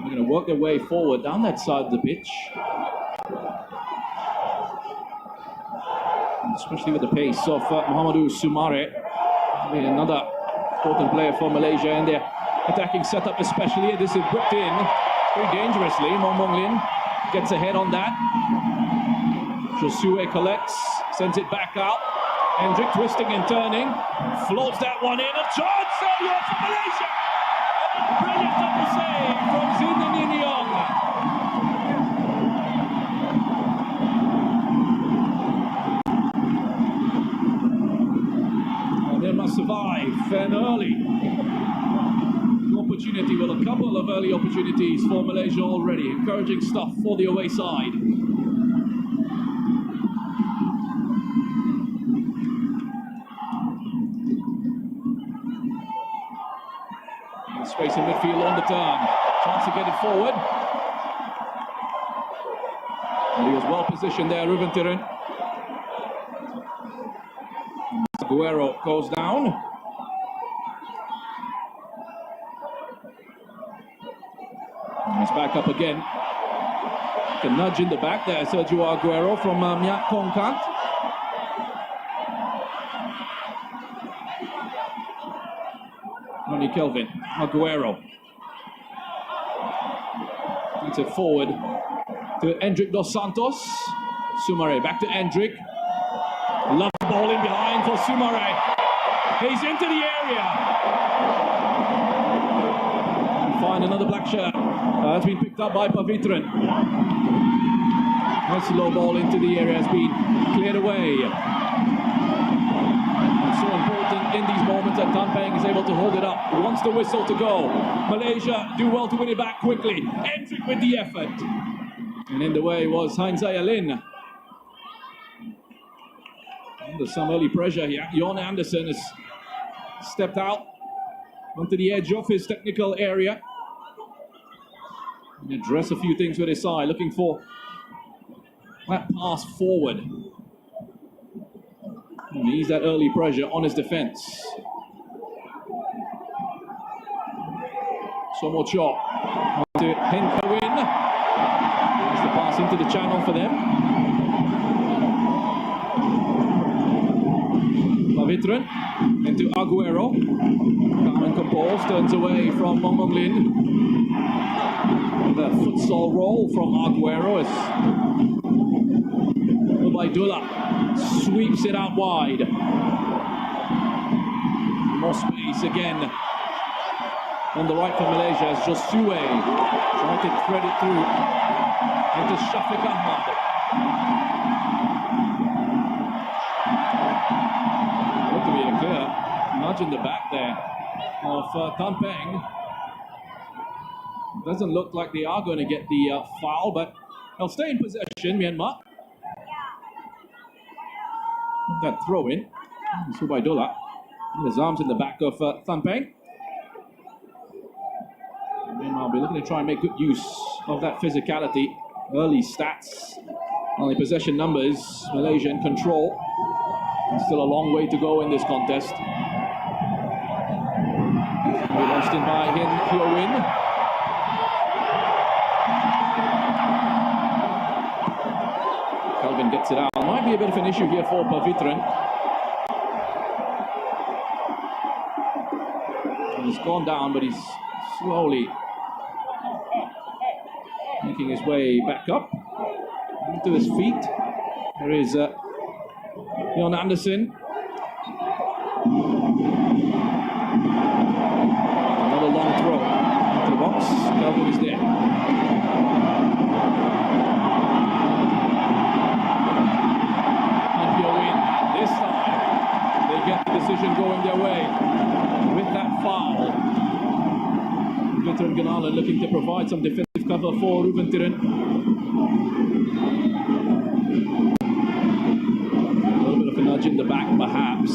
They're going to work their way forward down that side of the pitch. Especially with the pace of Mohamedou Soumaré. Another important player for Malaysia in their attacking setup especially. This is whipped in very dangerously. Mong Lin gets ahead on that. Josue collects, sends it back out. Hendrik twisting and turning, floats that one in. A chance here for Malaysia! A brilliant double save from Zindani Nyong. They must survive an early opportunity. Well, a couple of early opportunities for Malaysia already. Encouraging stuff for the away side. Space in midfield on the turn. Chance to get it forward. And he was well positioned there, Ruben Tiran. Aguero goes down. And he's back up again. A nudge in the back there, Sergio Aguero from Myak Kong Kant. Ronnie Kelvin, Aguero. Gets it forward to Hendrik Dos Santos. Soumaré back to Hendrik. Love ball in behind for Soumaré. He's into the area. And find another black shirt. That's been picked up by Pavitran. Nice low ball into the area has been cleared away. It's so important in these moments that Tan Peng is able to hold it up. Wants the whistle to go. Malaysia do well to win it back quickly. Hendrik with the effort. And in the way was Heinz Ayalin. Under some early pressure here. Jon Anderson has stepped out onto the edge of his technical area. And address a few things with his side. Looking for that pass forward. And ease that early pressure on his defense. Somo Cho to Hen Kowin. There's the pass into the channel for them. Pavitran into Aguero. Calm and composed, turns away from Mong Lin. The futsal roll from Aguero as Ubaidullah sweeps it out wide. More space again on the right for Malaysia as Josue trying to thread it through into Shafiq Ahmad. Look to be a clear nudge in the back there of Tan Peng. Doesn't look like they are going to get the foul, but they'll stay in possession, Myanmar. That throw in. Ubaidullah. His arms in the back of Tan Peng. Myanmar will be looking to try and make good use of that physicality. Early stats on the possession numbers. Malaysia in control. Still a long way to go in this contest. We launched in by Hin Hyo-win. Kelvin gets it out. Might be a bit of an issue here for Pavitran. He's gone down, but he's slowly making his way back up into his feet. There is Jon Anderson. Another long throw into the box. Kelvin is there. This time, they get the decision going their way with that foul. Veteran Ganala looking to provide some defensive cover for Ruben Tiran. A little bit of a nudge in the back, perhaps.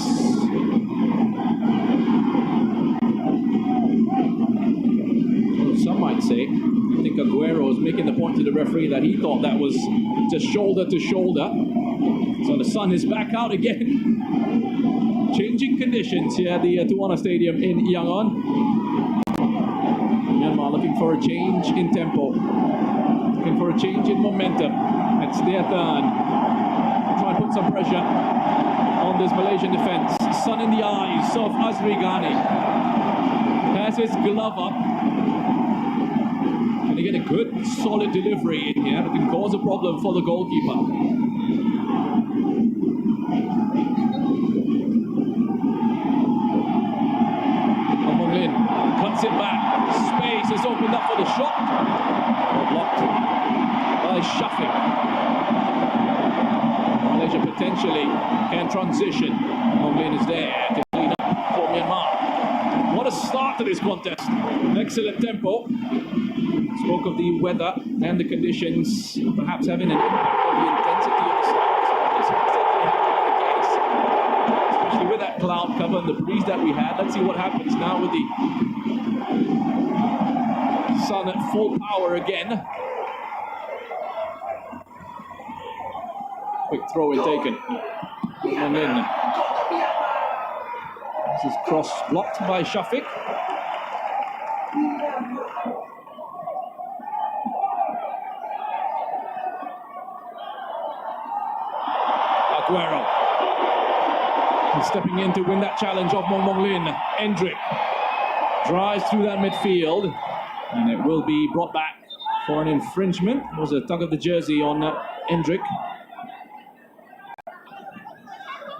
Well, some might say, I think Aguero is making the point to the referee that he thought that was just shoulder to shoulder. So the sun is back out again. Changing conditions here at the Tuwana Stadium in Yangon. Myanmar, looking for a change in tempo, looking for a change in momentum. It's their turn. Try and put some pressure on this Malaysian defense. Sun in the eyes of Azri Ghani. Has his glove up. Can he get a good, solid delivery in here that can cause a problem for the goalkeeper? Lin cuts it back. Space is opened up for the shot. Blocked by Shafiq. Malaysia potentially can transition. Lin is there to clean up for Myanmar. What a start to this contest. Excellent tempo. Spoke of the weather and the conditions perhaps having an impact on the intensity of the stars. This certainly hasn't been the case, especially with that cloud cover and the breeze that we had. Let's see what happens now with the sun at full power again. Quick throw in taken. And in. This is cross blocked by Shafiq. Aguero. He's stepping in to win that challenge of Mong Lin. Endrick drives through that midfield, and it will be brought back for an infringement. It was a tug of the jersey on Endrick.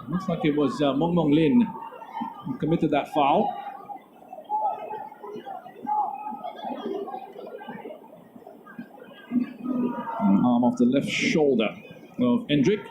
Looks like it was Mong Lin who committed that foul. Arm off the left shoulder of Endrick.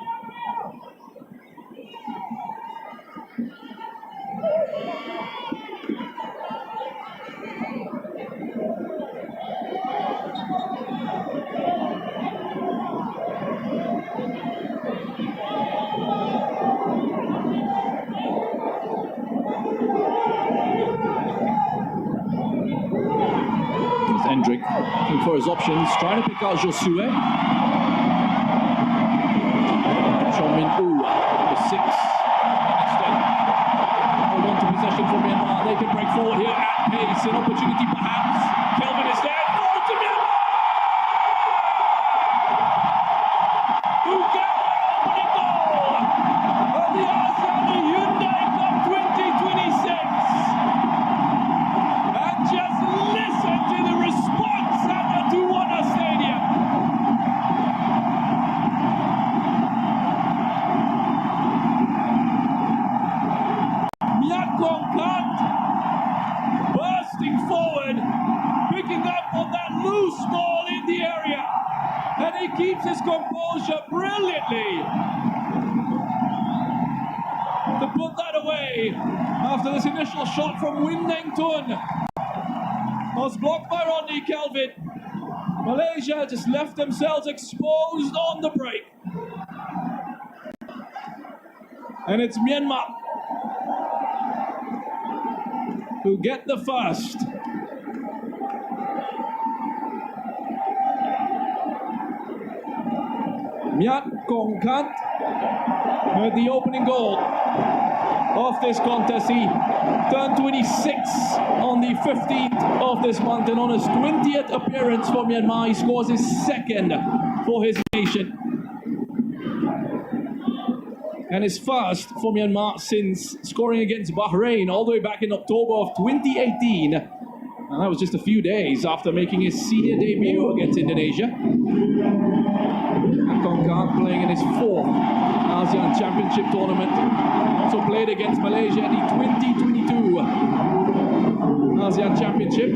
Endrick looking for his options, trying to pick out Josue. Min the 6. Instead, hold on to possession from Myanmar. They can break forward here at pace. An opportunity perhaps. Kelvin is there. Forward to Myanmar! Who get the opening goal of the ASEAN Hyundai Cup 2026? And just listen to the response at the Tuwana Stadium. Bursting forward, picking up on that loose ball in the area, and he keeps his composure brilliantly to put that away after this initial shot from Win Neng Tun was blocked by Rodney Kelvin. Malaysia just left themselves exposed on the break, and it's Myanmar who get the first. Myat Kong Kat with the opening goal of this contest. He turned 26 on the 15th of this month, and on his 20th appearance for Myanmar, he scores his second for his nation. And his first for Myanmar since scoring against Bahrain all the way back in October of 2018. And that was just a few days after making his senior debut against Indonesia. And Kongkat playing in his 4th ASEAN Championship tournament. Also played against Malaysia at the 2022 ASEAN Championship.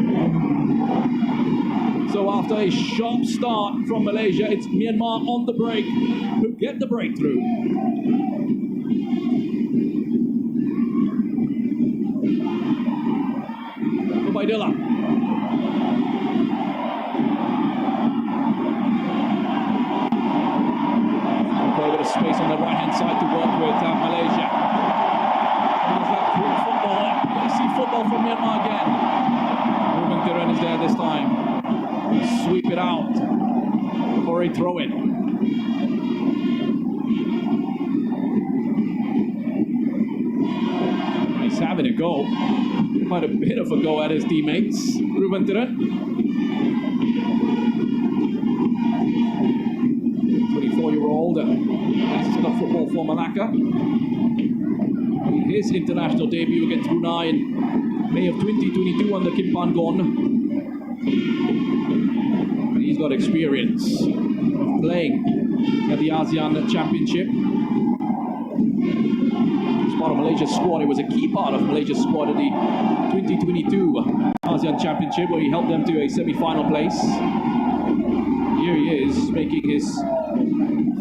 So after a sharp start from Malaysia, it's Myanmar on the break who get the breakthrough. Ubaidillah. Quite a bit of space on the right-hand side to work with Malaysia. There's that quick football, easy football from Myanmar again. Ruben Tiran is there this time. Sweep it out for a throw-in. He's having a go. Quite a bit of a go at his teammates. Rubentiran. 24-year-old plays club football for Malacca. His international debut against Brunei in May of 2022 under Kim Pan-gon. He's got experience of playing at the ASEAN Championship. He's part of Malaysia's squad. He was a key part of Malaysia's squad at the 2022 ASEAN Championship, where he helped them to a semi-final place. Here he is, making his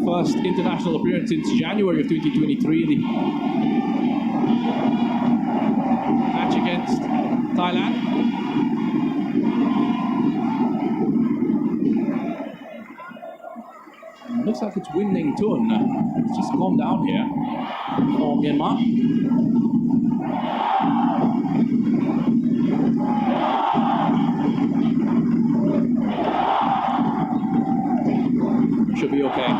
first international appearance since January of 2023. The match against Thailand. Looks like it's Win Tun. It's just gone down here for Myanmar. Should be okay.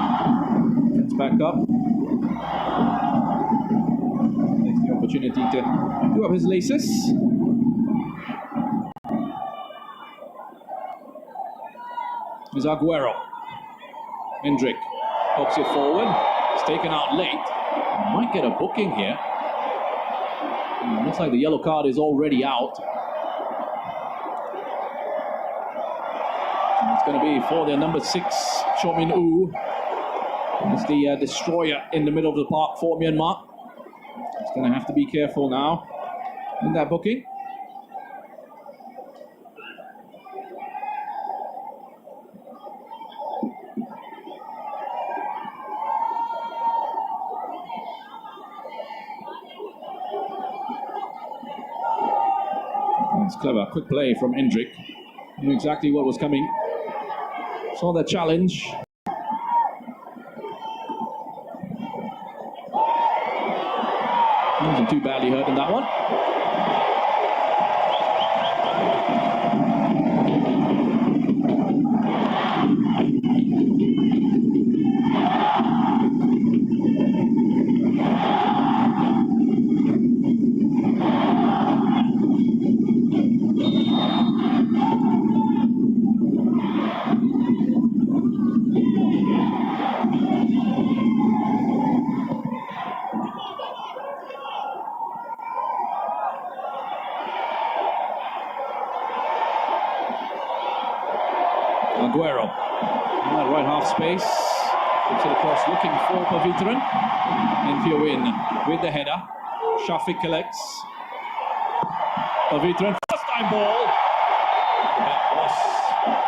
Gets back up. Takes the opportunity to do up his laces. Here's Aguero. Hendrick pops it forward. It's taken out late. Might get a booking here. Looks like the yellow card is already out. And it's going to be for their number 6, Cho Min-woo. It's the destroyer in the middle of the park for Myanmar. It's going to have to be careful now in that booking. It's clever, quick play from Hendrick. Knew exactly what was coming. Saw the challenge. Wasn't too badly hurt in that one. Aguero in that right half space, puts it across looking for Pavitran. And Win with the header. Shafiq collects. Pavitran, first time ball. That cross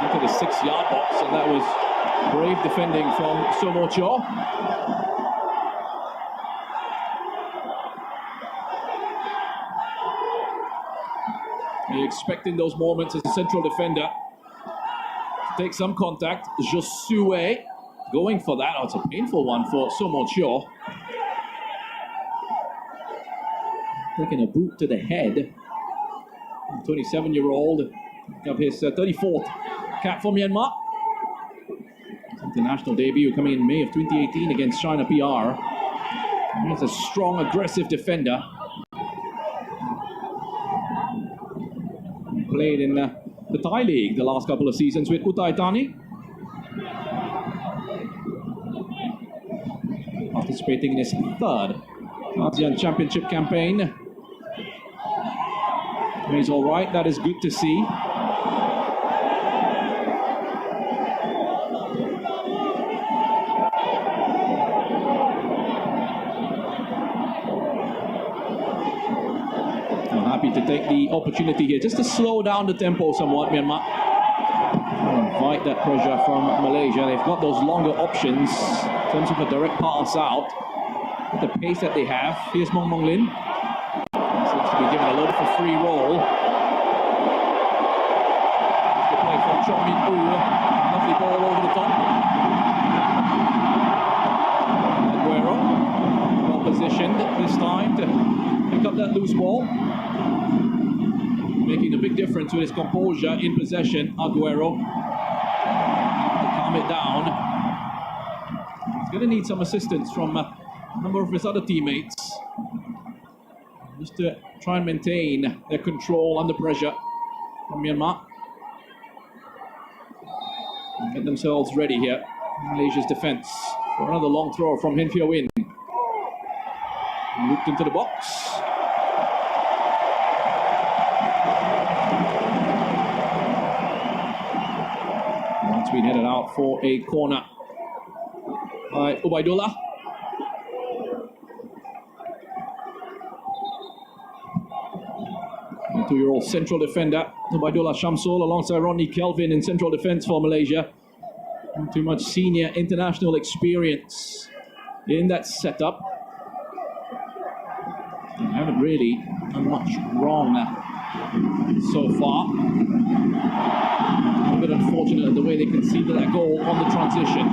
into the 6-yard box, and that was brave defending from Somo Cho. You're expecting those moments as a central defender. Take some contact. Josue going for that. Oh, it's a painful one for Somo Cho. Taking a boot to the head. 27-year-old. Of his 34th cap for Myanmar. His international debut coming in May of 2018 against China PR. He's a strong, aggressive defender. Played in the Thai League the last couple of seasons with Uthai Thani. Participating in his 3rd ASEAN Championship campaign. He's all right, that is good to see. I'm happy to take the opportunity here just to slow down the tempo somewhat, Myanmar. Invite that pressure from Malaysia. They've got those longer options in terms of a direct pass out. With the pace that they have. Here's Mong Lin. Seems to be given a little bit of a free roll. The play from Cho Min-woo. Lovely ball over the top. Aguero, well positioned this time to pick up that loose ball. Making a big difference with his composure in possession, Aguero. To calm it down. He's going to need some assistance from a number of his other teammates. Just to try and maintain their control under pressure. from Myanmar. Get themselves ready here. Malaysia's defence for another long throw from Hin Fio Win. Looped into the box. It's been headed out for a corner by Ubaidullah. The 2-year-old central defender Ubaidullah Shamsul alongside Rodney Kelvin in central defence for Malaysia. Not too much senior international experience in that setup. They haven't really done much wrong so far. A bit unfortunate the way they conceded that goal on the transition.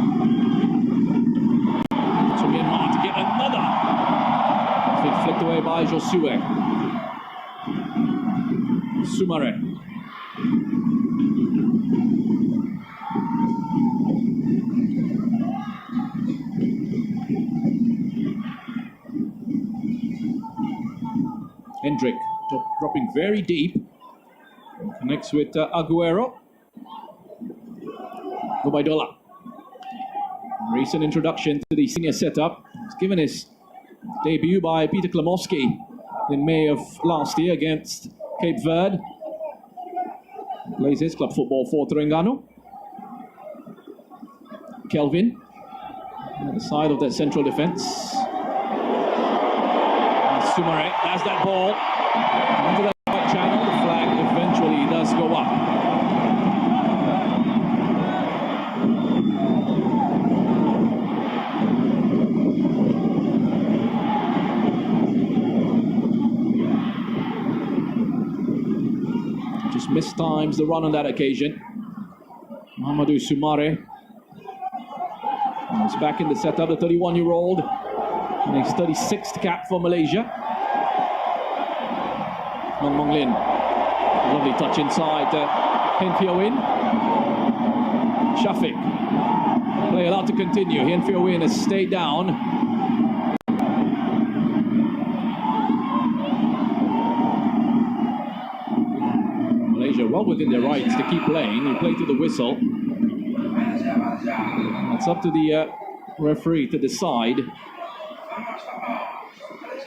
So Myanmar to get another. It's been flicked away by Josue. Sumare. Hendrick dropping very deep. Connects with Aguero. Ubaidullah. Recent introduction to the senior setup. He's given his debut by Peter Klimowski in May of last year against Cape Verde. Plays his club football for Terengganu. Kelvin at the side of that central defence. Sumare has that ball into the right channel. The flag eventually does go up. Just mistimes the run on that occasion. Mahamadou Sumare is back in the setup, the 31-year-old. And his 36th cap for Malaysia. Mong Lin. Lovely touch inside. Hin Fio Win. Shafiq. Play allowed to continue. Hin Fio Win has stayed down. Malaysia well within their rights to keep playing. They play to the whistle. It's up to the referee to decide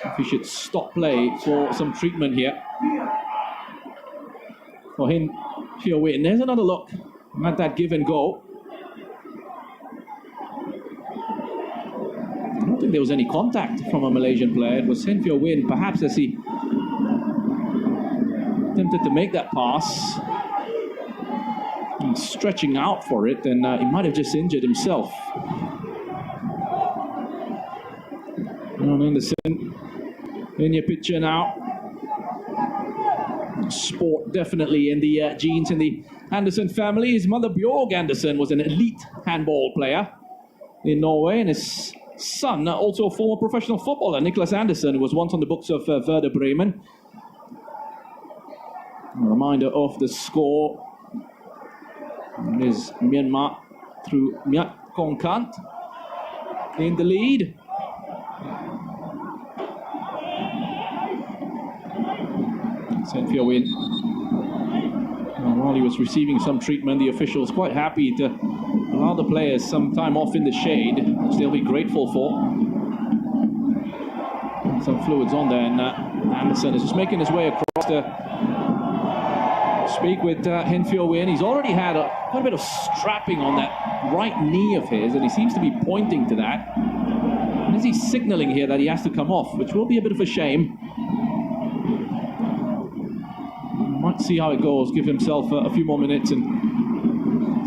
if he should stop play for some treatment here. For Hin Fio Win. There's another look at that give and go. I don't think there was any contact from a Malaysian player. It was Hin Fio Win, perhaps as he attempted to make that pass. He's stretching out for it, and he might have just injured himself. Anderson in your picture now. Sport definitely in the genes in the Anderson family. His mother Bjorg Anderson was an elite handball player in Norway, and his son, also a former professional footballer, Nicholas Anderson, who was once on the books of Werder Bremen. A reminder of the score is Myanmar through Myat Kongkant in the lead. Hin Fio Win. While he was receiving some treatment, the official was quite happy to allow the players some time off in the shade, which they'll be grateful for. Some fluids on there, and Anderson is just making his way across to speak with Hin Fio Win. He's already had quite a bit of strapping on that right knee of his, and he seems to be pointing to that. And as he's signalling here that he has to come off, which will be a bit of a shame. Might see how it goes, give himself a few more minutes and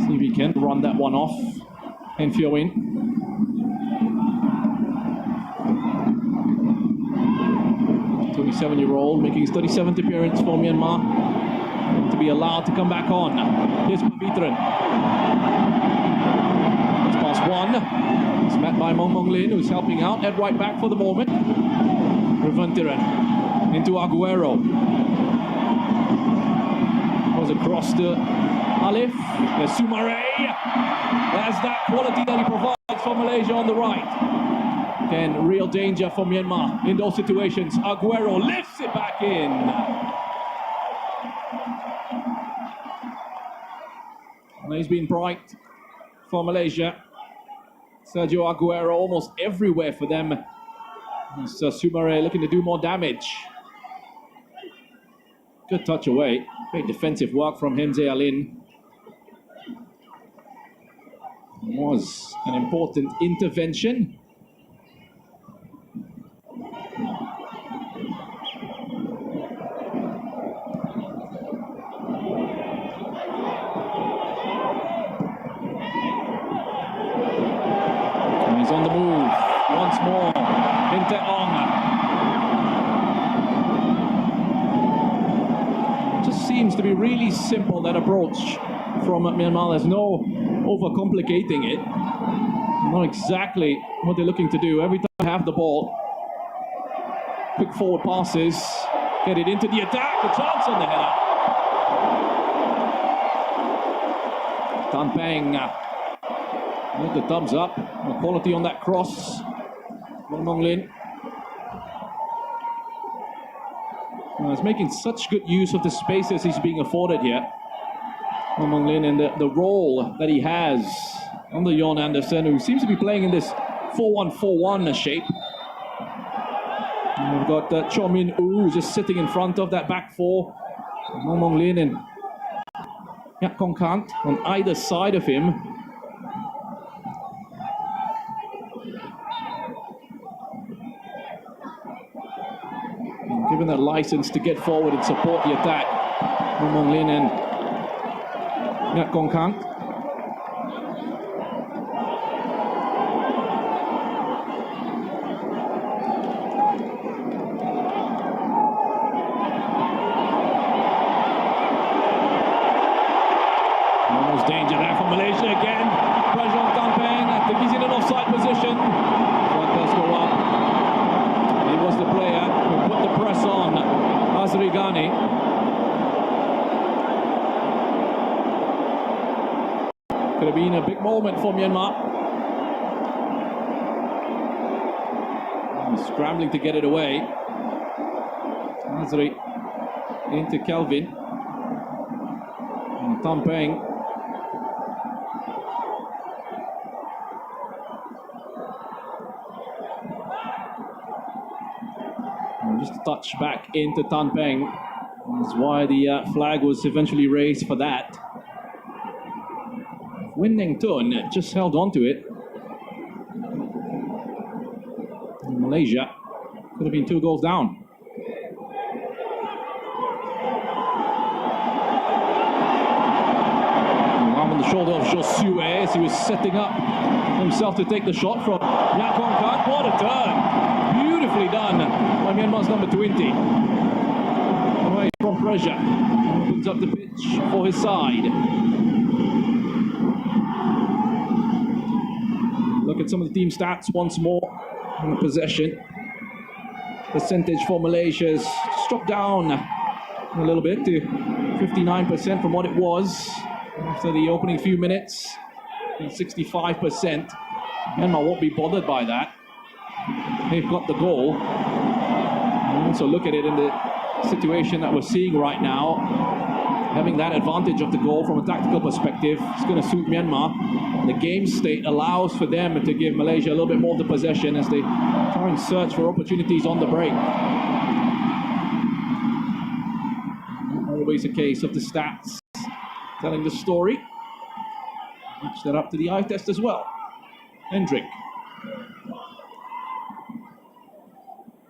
see if he can run that one off. Hin Fio Win. The 27-year-old making his 37th appearance for Myanmar. To be allowed to come back on. Here's Pavitran. It's past one. It's met by Mong Lin, who's helping out at right back for the moment. Revantiran into Aguero. Goes across to Alif. There's Sumare. There's that quality that he provides for Malaysia on the right. Then real danger for Myanmar in those situations. Aguero lifts it back in. And he's been bright for Malaysia. Sergio Aguero almost everywhere for them. It's Sumare looking to do more damage. Good touch away. Great defensive work from him, Zealin. Was an important intervention. And he's on the move once more. Inteong. Just seems to be really simple, that approach from Myanmar. There's no overcomplicating it. Not exactly what they're looking to do. Every time they have the ball, quick forward passes, get it into the attack. A chance on the header. Tan Peng with the thumbs up. The quality on that cross. Mong Lin. He's making such good use of the spaces he's being afforded here. Mong Lin, and the role that he has under Jon Anderson, who seems to be playing in this 4-1-4-1 shape. And we've got Cho Min Oo just sitting in front of that back four. Mong Lin and Nhat Kong Kant on either side of him. And given that license to get forward and support the attack, Mong Lin and Nhat Kong Kant. Almost danger there for Malaysia again. Pressure on Tan Peng. I think he's in an offside position. Flag does go up. He was the player who put the press on Azri Ghani. Could have been a big moment for Myanmar. Scrambling to get it away. Azri into Kelvin. And Tan Peng. And just a touch back into Tan Peng. That's why the flag was eventually raised for that. Win Neng Tun just held on to it. Malaysia could have been 2 goals down. Arm on the shoulder of Josue as he was setting up himself to take the shot from Nhat Kong Kant. What a turn! Beautifully done by Myanmar's number 20. Away from pressure. Opens up the pitch for his side. Look at some of the team stats once more. In possession. Percentage for Malaysia has dropped down a little bit to 59% from what it was after the opening few minutes. 65%. Myanmar won't be bothered by that. They've got the goal. And so look at it in the situation that we're seeing right now. Having that advantage of the goal from a tactical perspective is going to suit Myanmar. The game state allows for them to give Malaysia a little bit more of the possession as they try and search for opportunities on the break. Always a case of the stats telling the story. Match that up to the eye test as well. Hendrik.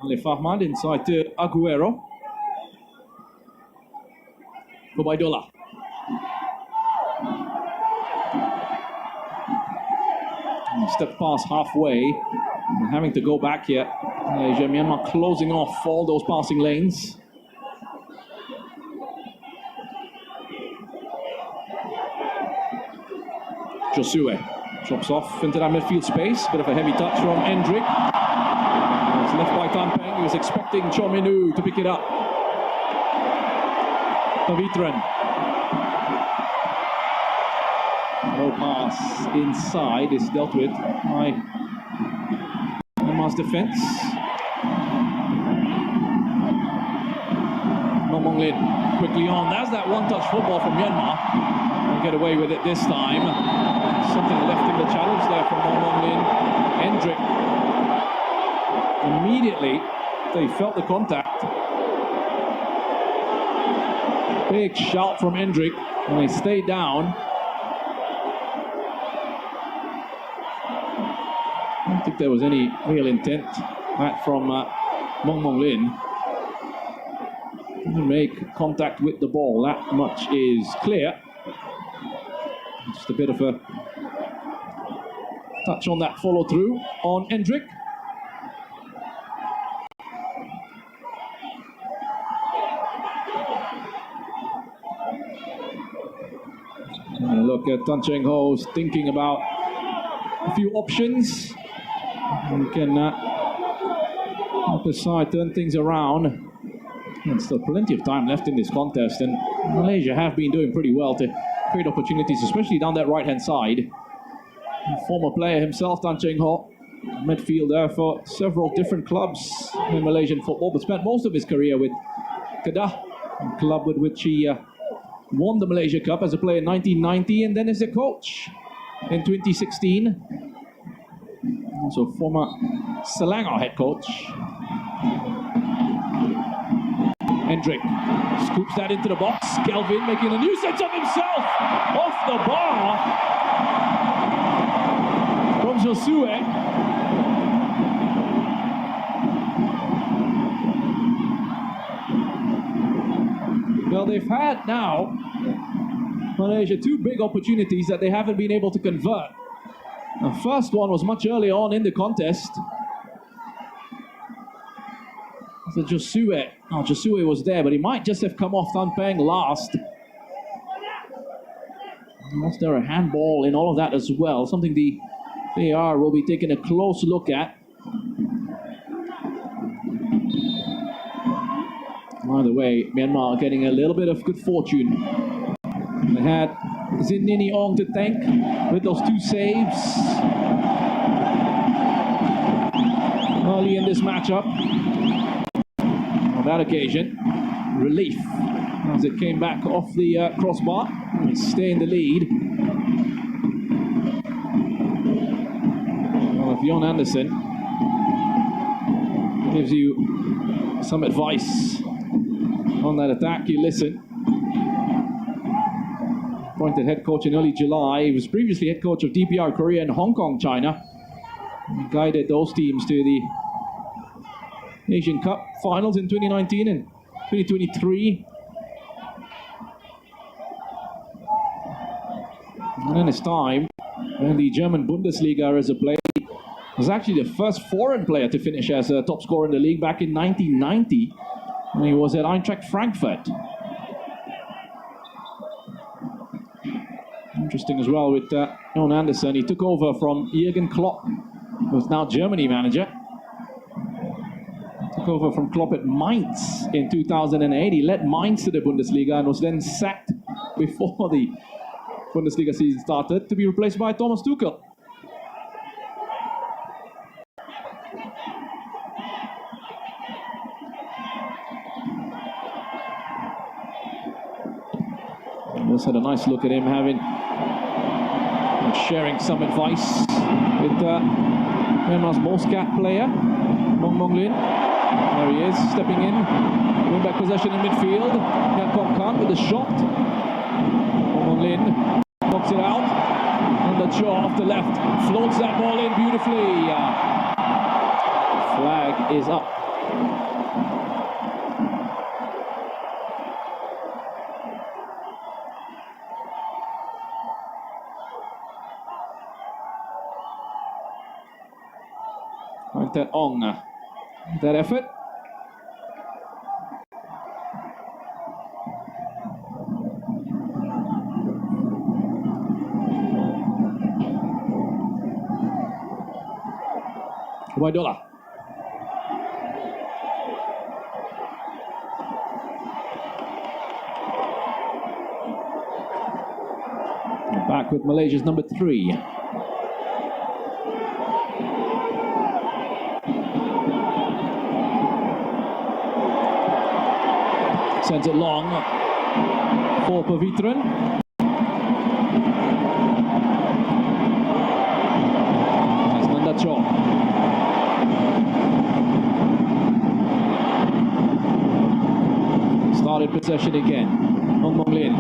Alif Ahmad inside to Aguero. Gobaidola. Step past halfway. And having to go back here. Malaysia, Myanmar closing off all those passing lanes. Josue drops off into that midfield space. Bit of a heavy touch from Hendrik. It's left by Tan Peng. He was expecting Cho Min Oo to pick it up. Pavitran. No pass inside is dealt with by Myanmar's defense. Mong Lin quickly on. That's that one-touch football from Myanmar. Couldn't get away with it this time. Something left in the challenge there from Monglin. Hendrik. Immediately, they felt the contact. Big shout from Hendrik, and they stayed down. I don't think there was any real intent from Monglin. Didn't make contact with the ball, that much is clear. Just a bit of a touch on that follow through on Hendrik. And look at Tan Cheng Ho's thinking about a few options. He can help his side turn things around. And still plenty of time left in this contest, and Malaysia have been doing pretty well to create opportunities, especially down that right-hand side. Former player himself, Tan Cheng Ho, midfielder for several different clubs in Malaysian football, but spent most of his career with Kedah, a club with which he won the Malaysia Cup as a player in 1990, and then as a coach in 2016. Also former Selangor head coach. Hendrik scoops that into the box. Kelvin making a nuisance of himself off the bar from Josue. Well, they've had now, Malaysia, two big opportunities that they haven't been able to convert. The first one was much earlier on in the contest. So Josue, Josue was there, but he might just have come off Tan Peng last. Was there a handball in all of that as well? Something the VAR will be taking a close look at. By the way, Myanmar getting a little bit of good fortune. They had Zinnini Ong to thank with those two saves early in this matchup. On that occasion, relief as it came back off the crossbar. They stay in the lead. Well, if Jon Anderson gives you some advice on that attack, you listen. Appointed head coach in early July. He was previously head coach of DPR Korea and Hong Kong, China. He guided those teams to the Asian Cup finals in 2019 and 2023. And in his time in the German Bundesliga as a player, he was actually the first foreign player to finish as a top scorer in the league back in 1990 when he was at Eintracht Frankfurt. Interesting as well with Jon Anderson. He took over from Jürgen Klopp, who's now Germany manager. Took over from Klopp at Mainz in 2008. He led Mainz to the Bundesliga and was then sacked before the Bundesliga season started to be replaced by Thomas Tuchel. Just had a nice look at him sharing some advice with Myanmar's most capped player, Monglin. There he is, stepping in, win back possession in midfield. Yankong Khan with the shot. Monglin pops it out, and the jaw off the left floats that ball in beautifully. Flag is up. That Ong, that effort. Waidola. Back with Malaysia's number 3. Sends it long for Pavitran. possession again. Mong Lin.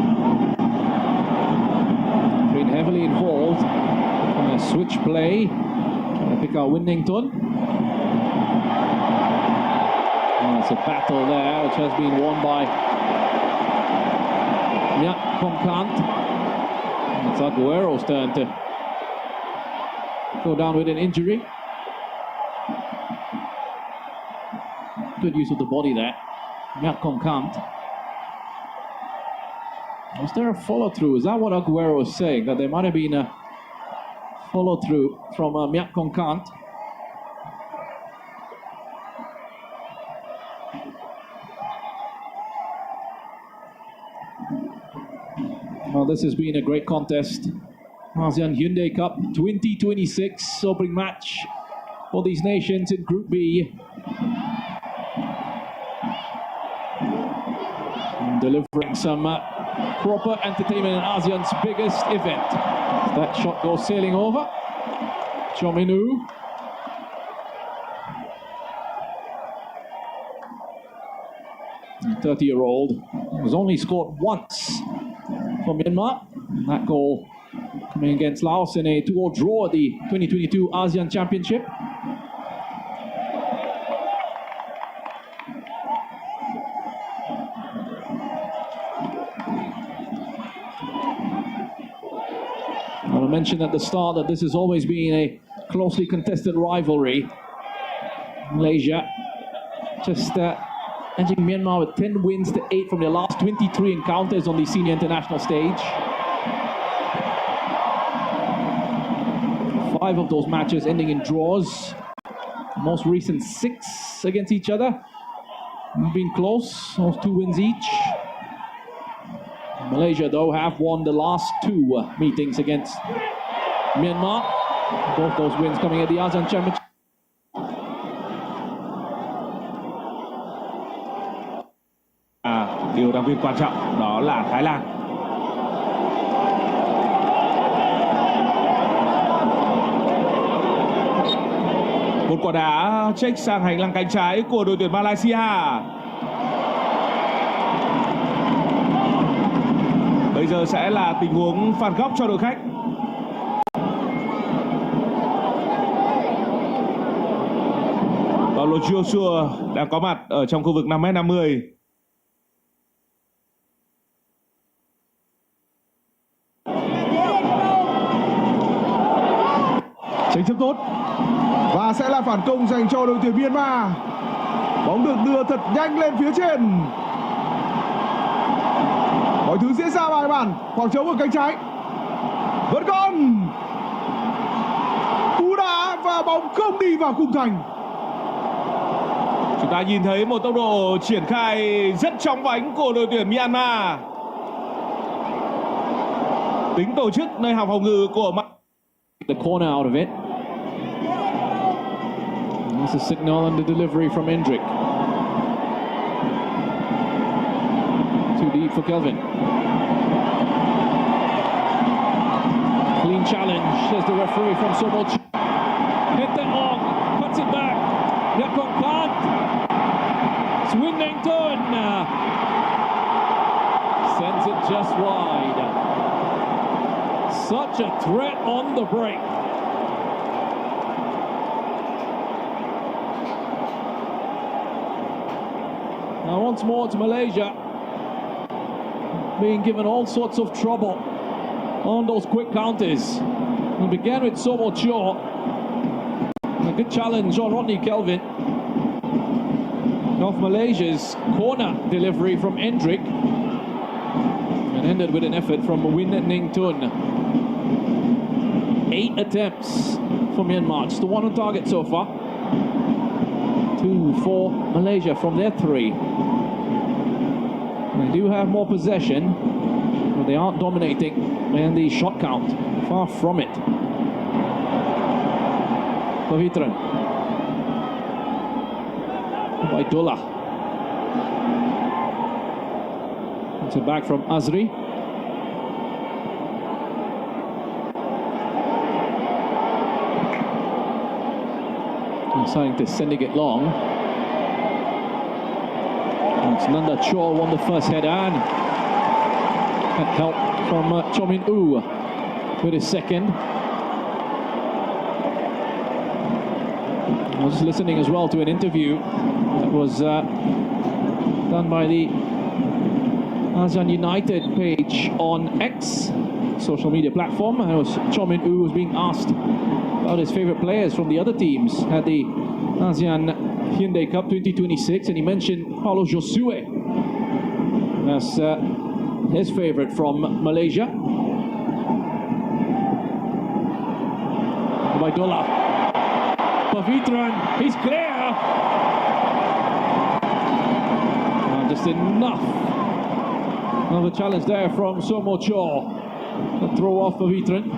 Been heavily involved in a switch play. Trying to pick out Winnington. It's a battle there, which has been won by Myak Kongkant. It's Aguero's turn to go down with an injury. Good use of the body there. Myak Kongkant. Was there a follow-through? Is that what Aguero was saying? That there might have been a follow-through from Myak Kongkant? Well, this has been a great contest. ASEAN Hyundai Cup 2026 opening match for these nations in Group B. Delivering some proper entertainment in ASEAN's biggest event. That shot goes sailing over. Cho Min-woo. The 30-year-old has only scored once for Myanmar. That goal coming against Laos in a 2-2 draw at the 2022 ASEAN Championship. I mentioned at the start that this has always been a closely contested rivalry. Malaysia just edging Myanmar with 10 wins to 8 from their last 23 encounters on the senior international stage. 5 of those matches ending in draws. The most recent 6 against each other. Have been close, those 2 wins each. Malaysia, though, have won the last 2 meetings against Myanmar. Both those wins coming at the ASEAN Championship. Điều đặc biệt quan trọng đó là Thái Lan. Một quả đá check sang hành lang cánh trái của đội tuyển Malaysia. Bây giờ sẽ là tình huống phạt góc cho đội khách. Paulo Joshua đang có mặt ở trong khu vực 5m50. Tranh chấp tốt và sẽ là phản công dành cho đội tuyển Myanmar. Bóng được đưa thật nhanh lên phía trên. Mọi thứ diễn ra bài bản. Khoảng trống ở cánh trái. Vẫn còn cú đá và bóng không đi vào khung thành. Chúng ta nhìn thấy một tốc độ triển khai rất chóng vánh của đội tuyển Myanmar. Tính tổ chức nơi hàng phòng ngự của The corner out of it. That's a signal and the delivery from Hendrick. Too deep for Kelvin. Clean challenge, says the referee from Somoch. Hit that long, cuts it back. Myak Kongkant. It's Winnington. Sends it just wide. Such a threat on the break. Now once more to Malaysia, being given all sorts of trouble on those quick counters. We began with Somo Chio. A good challenge on Rodney Kelvin. North Malaysia's corner delivery from Hendrick. And ended with an effort from Winnington. 8 attempts for Myanmar, just the 1 on target so far. 2 for Malaysia from their 3. They do have more possession, but they aren't dominating in the shot count. Far from it. Pavitran. Baidullah. It's a back from Azri. Deciding to sending it long. It's Nanda Chor won the first header and had help from Cho Min Oo with his second. I was listening as well to an interview that was done by the ASEAN United page on X, social media platform. And it was Cho Min Oo was being asked about his favorite players from the other teams at the ASEAN Hyundai Cup 2026, and he mentioned Paulo Josue as his favorite from Malaysia. Baidullah, Pavitran, he's clear. Just enough of a challenge there from Somo Cho. A throw off Pavitran.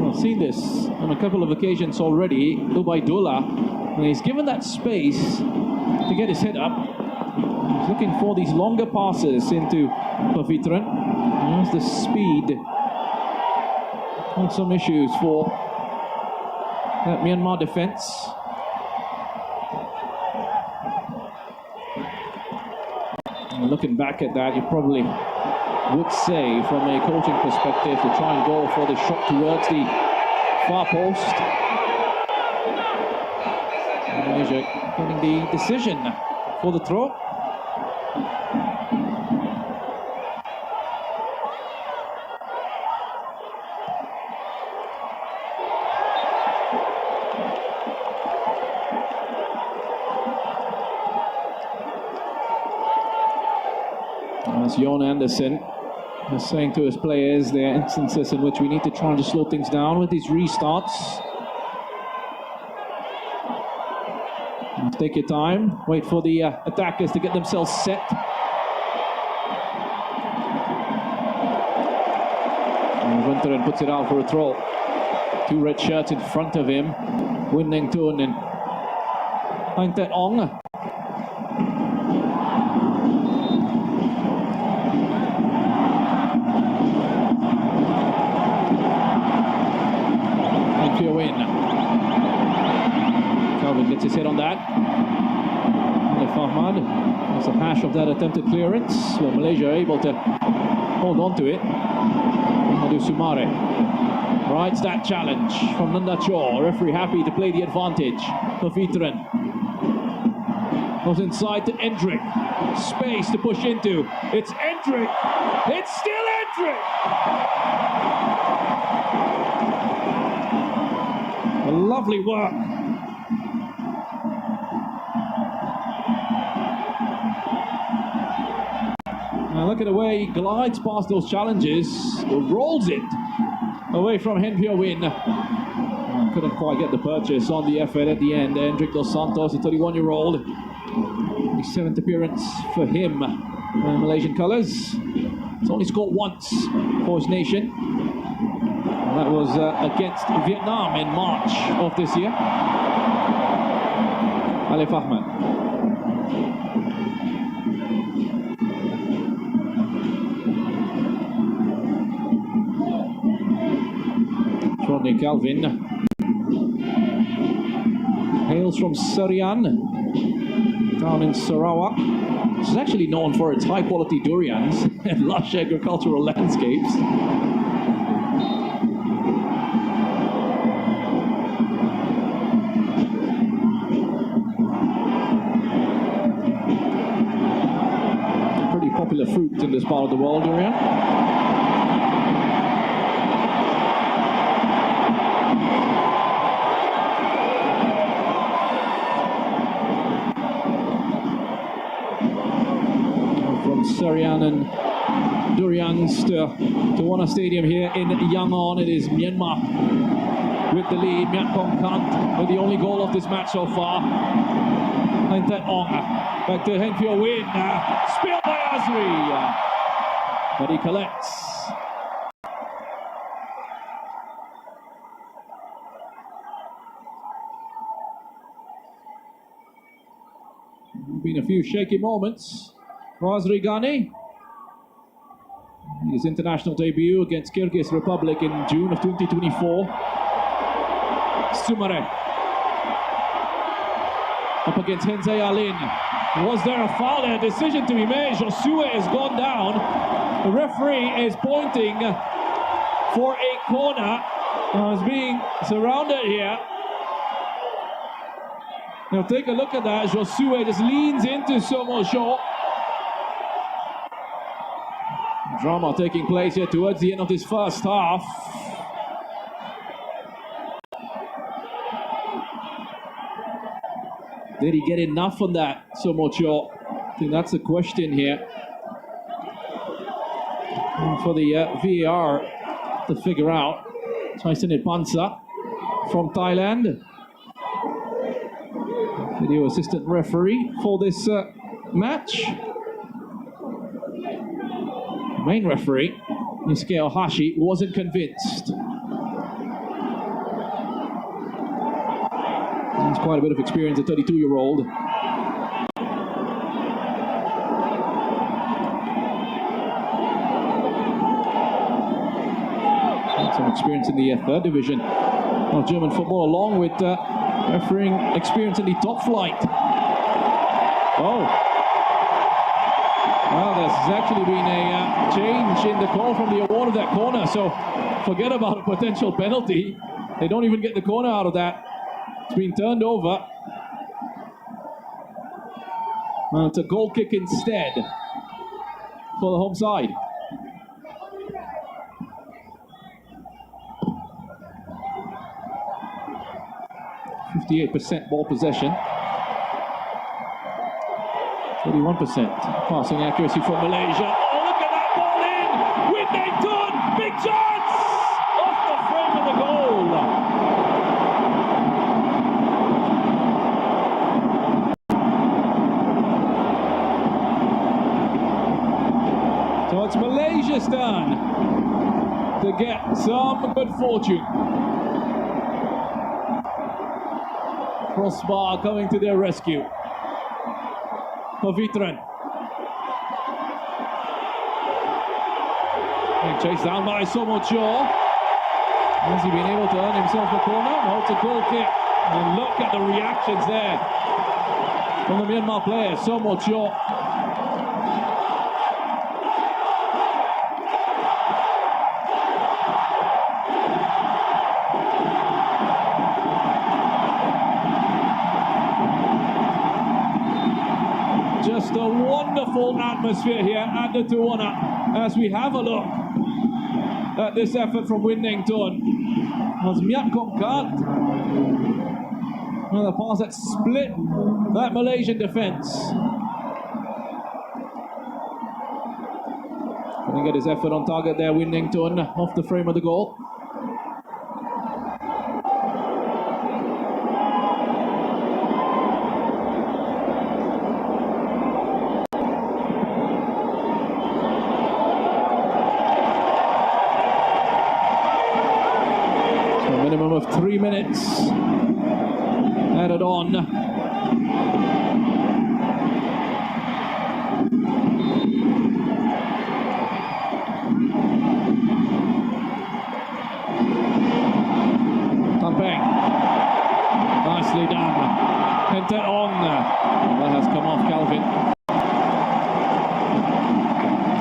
I've seen this on a couple of occasions already. Ubaidullah, and he's given that space to get his head up. He's looking for these longer passes into Pavitran. There's the speed. And some issues for that Myanmar defense. And looking back at that, you probably would say, from a coaching perspective, to try and go for the shot towards the far post. Malaysia getting the decision for the throw. As Jon Anderson is saying to his players, there are instances in which we need to try and just slow things down with these restarts. Take your time, wait for the attackers to get themselves set. And Winteran puts it out for a throw. Two red shirts in front of him, Win Neng Tun and Hang Tet Ong. Calvin gets his head on that. Ahmad, there's a hash of that attempted clearance. Well, Malaysia are able to hold on to it. Mahamadou Sumare rides that challenge from Nanda Chor. Referee happy to play the advantage. Pavitran goes inside to Endrick. Space to push into. It's Endrick. It's still Endrick. Lovely work. Now look at the way he glides past those challenges, rolls it away from Hen Pyo Win. Couldn't quite get the purchase on the effort at the end. Endrick Dos Santos, the 31-year-old. The 7th appearance for him in Malaysian colours. He's only scored once for his nation. That was against Vietnam in March of this year. Alif Ahmad. Rodney Calvin hails from Serian, down in Sarawak. This is actually known for its high-quality durians and lush agricultural landscapes. Popular fruit in this part of the world, durian. From Serian and durians to Wana Stadium here in Yangon, it is Myanmar with the lead. Myat Kong Kant with the only goal of this match so far. And that Ong back to Hen Pyo Win. Spilled by Azri, but he collects. Been a few shaky moments for Azri Ghani. His international debut against Kyrgyz Republic in June of 2024. Sumare up against Henze Alin. Was there a foul there? Decision to be made. Josue has gone down. The referee is pointing for a corner. Is being surrounded here. Now take a look at that. Josue just leans into Somo Shaw. Drama taking place here towards the end of this first half. Did he get enough on that, Somo Shaw? I think that's the question here. And for the VAR to figure out. Tyson Ipansa from Thailand. Video assistant referee for this match. Main referee, Nisuke Ohashi, wasn't convinced. He's quite a bit of experience, a 32-year-old. Some experience in the third division of German football, along with refereeing experience in the top flight. Oh. Well, there's actually been a change in the call from the award of that corner, so forget about a potential penalty. They don't even get the corner out of that. It's been turned over. Well, it's a goal kick instead for the home side. %58 ball possession. 31% passing accuracy from Malaysia. Oh, look at that ball in! Whittington! Big chance! Off the frame of the goal! So it's Malaysia's turn to get some good fortune. Crossbar coming to their rescue. Pavitran. Being chased down by Somo Shaw. Has he been able to earn himself a corner? No, it's a goal kick. And look at the reactions there from the Myanmar player, Somo Shaw. Just a wonderful atmosphere here at the Tuana as we have a look at this effort from Whittington. Was Myat Kongkat. Another pass that split that Malaysian defense. Can he get his effort on target there, Whittington, off the frame of the goal. Minimum of 3 minutes added on. Tampeng. Nicely done. Enter on. That has come off Calvin.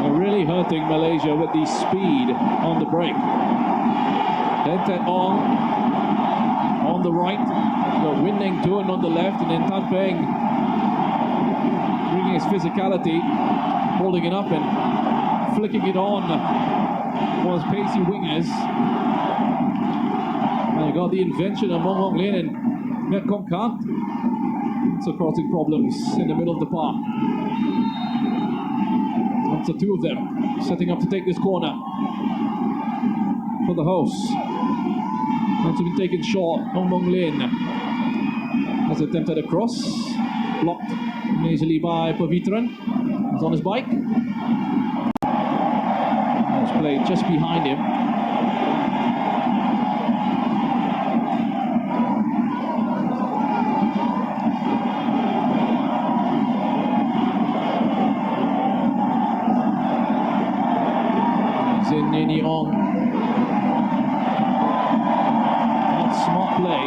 They're really hurting Malaysia with the speed on the break. Enter on the right, got Whittington on the left, and then Tampeng bringing his physicality, holding it up and flicking it on for his pacey wingers. And you got the invention of Mong Hong Lin and Myat Kongkat. So crossing problems in the middle of the park. That's the two of them setting up to take this corner for the hosts. That's been taken short. Mong Mong Lin has attempted a cross, blocked nasally by Pavitran. He's on his bike. It's played just behind him. Nini Ong. Not smart play.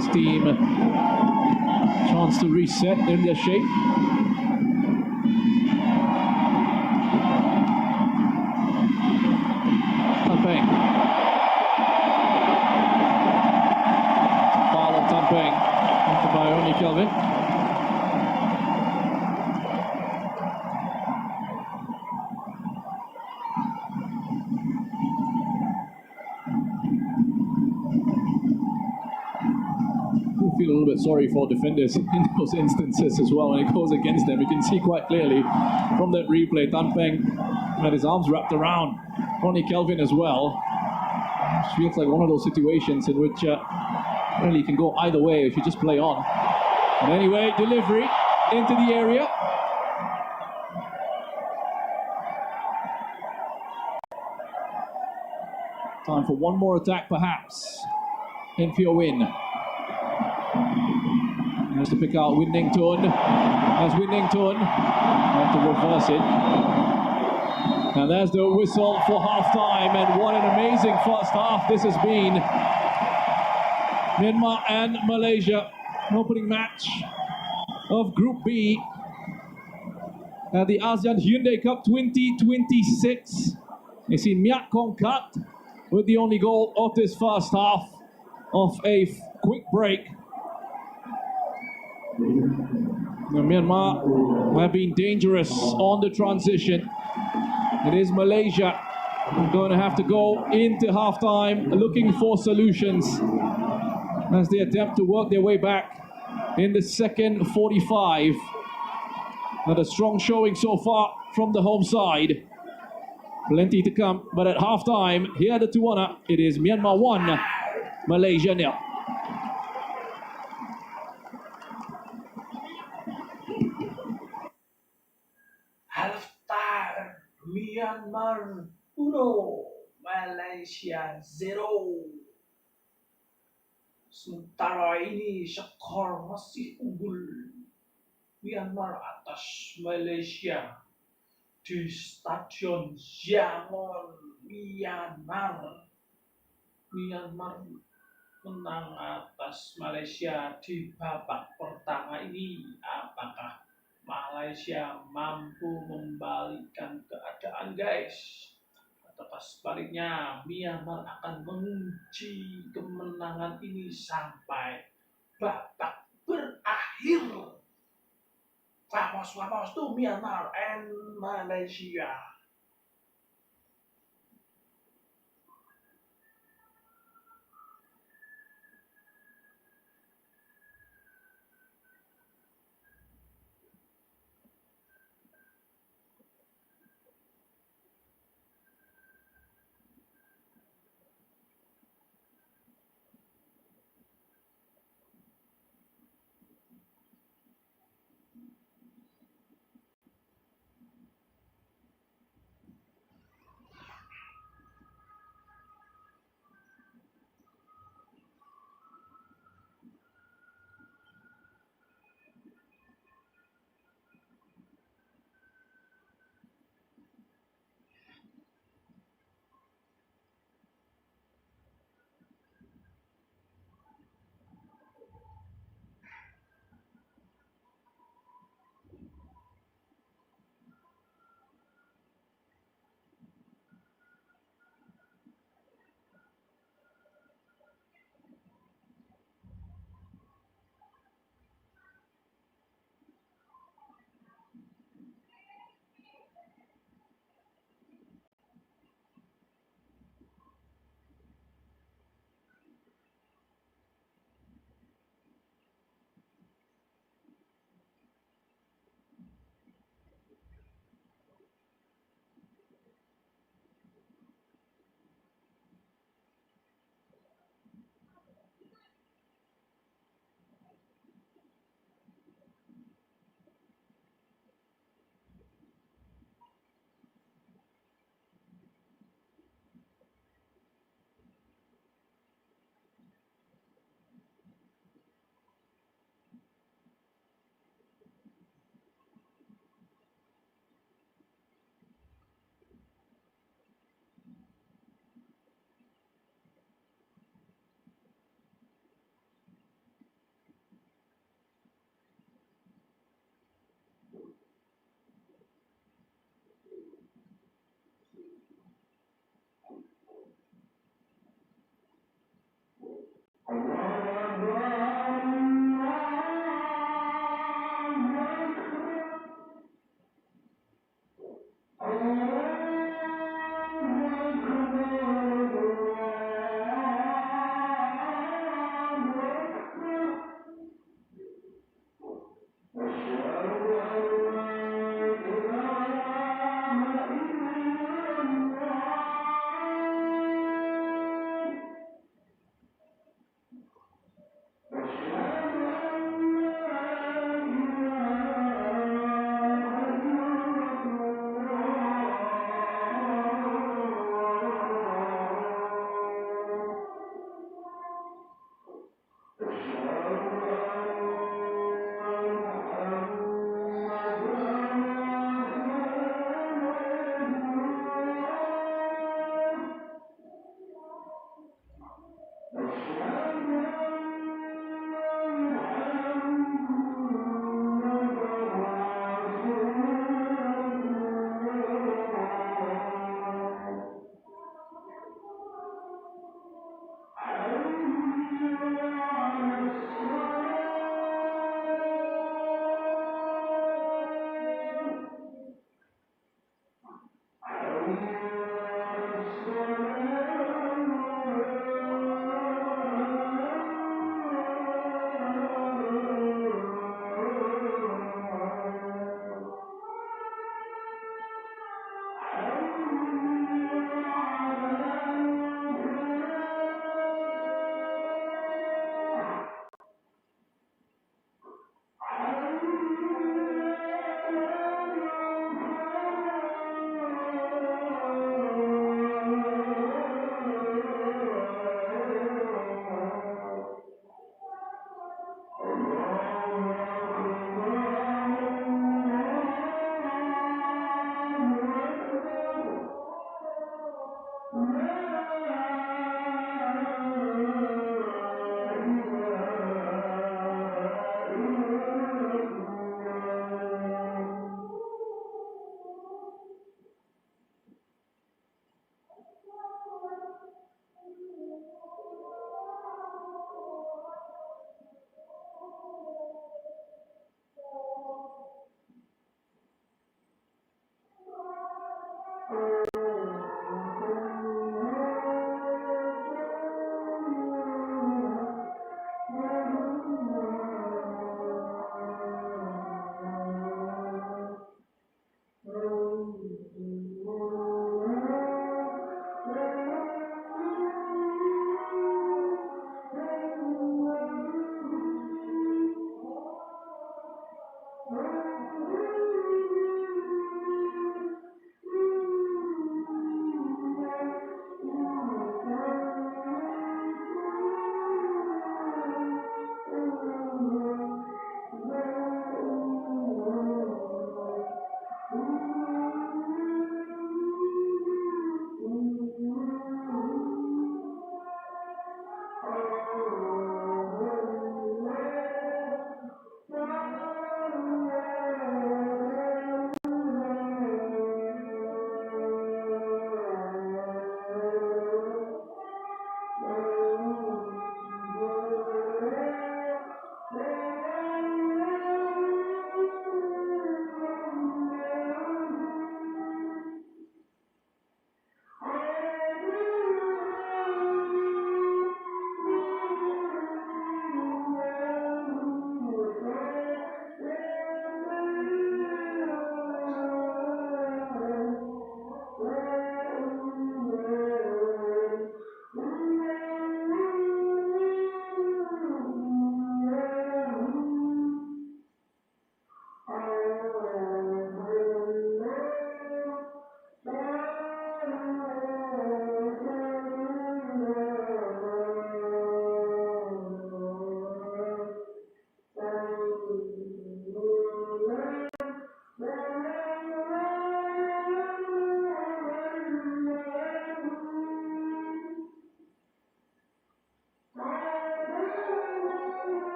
his team a chance to reset in their shape. Tampeng. Foul on Tampeng. After by only Kelvin. I feel a little bit sorry for defenders in those instances as well when it goes against them. You can see quite clearly from that replay, Tampeng had his arms wrapped around Ronnie Kelvin as well. It feels like one of those situations in which really can go either way if you just play on. But anyway, delivery into the area. Time for one more attack perhaps in Pheo Win. Has to pick out Winnington. As Winnington have to reverse it. And there's the whistle for half-time, and what an amazing first half this has been. Myanmar and Malaysia, opening match of Group B at the ASEAN Hyundai Cup 2026. You see Miat Kongkat with the only goal of this first half of a quick break. Myanmar have been dangerous on the transition. It is Malaysia going to have to go into halftime looking for solutions as they attempt to work their way back in the second 45. Not a strong showing so far from the home side. Plenty to come, but at halftime, here at the Tuana, it is Myanmar 1, Malaysia 0. Halftime, Myanmar 1, Malaysia 0. Sementara ini skor masih unggul Myanmar atas Malaysia di Stadion Yangon, Myanmar. Myanmar menang atas Malaysia di babak pertama ini. Apakah Malaysia mampu membalikkan keadaan, guys? Ataukah sebaliknya Myanmar akan mengunci kemenangan ini sampai babak berakhir? Vamos to Myanmar and Malaysia.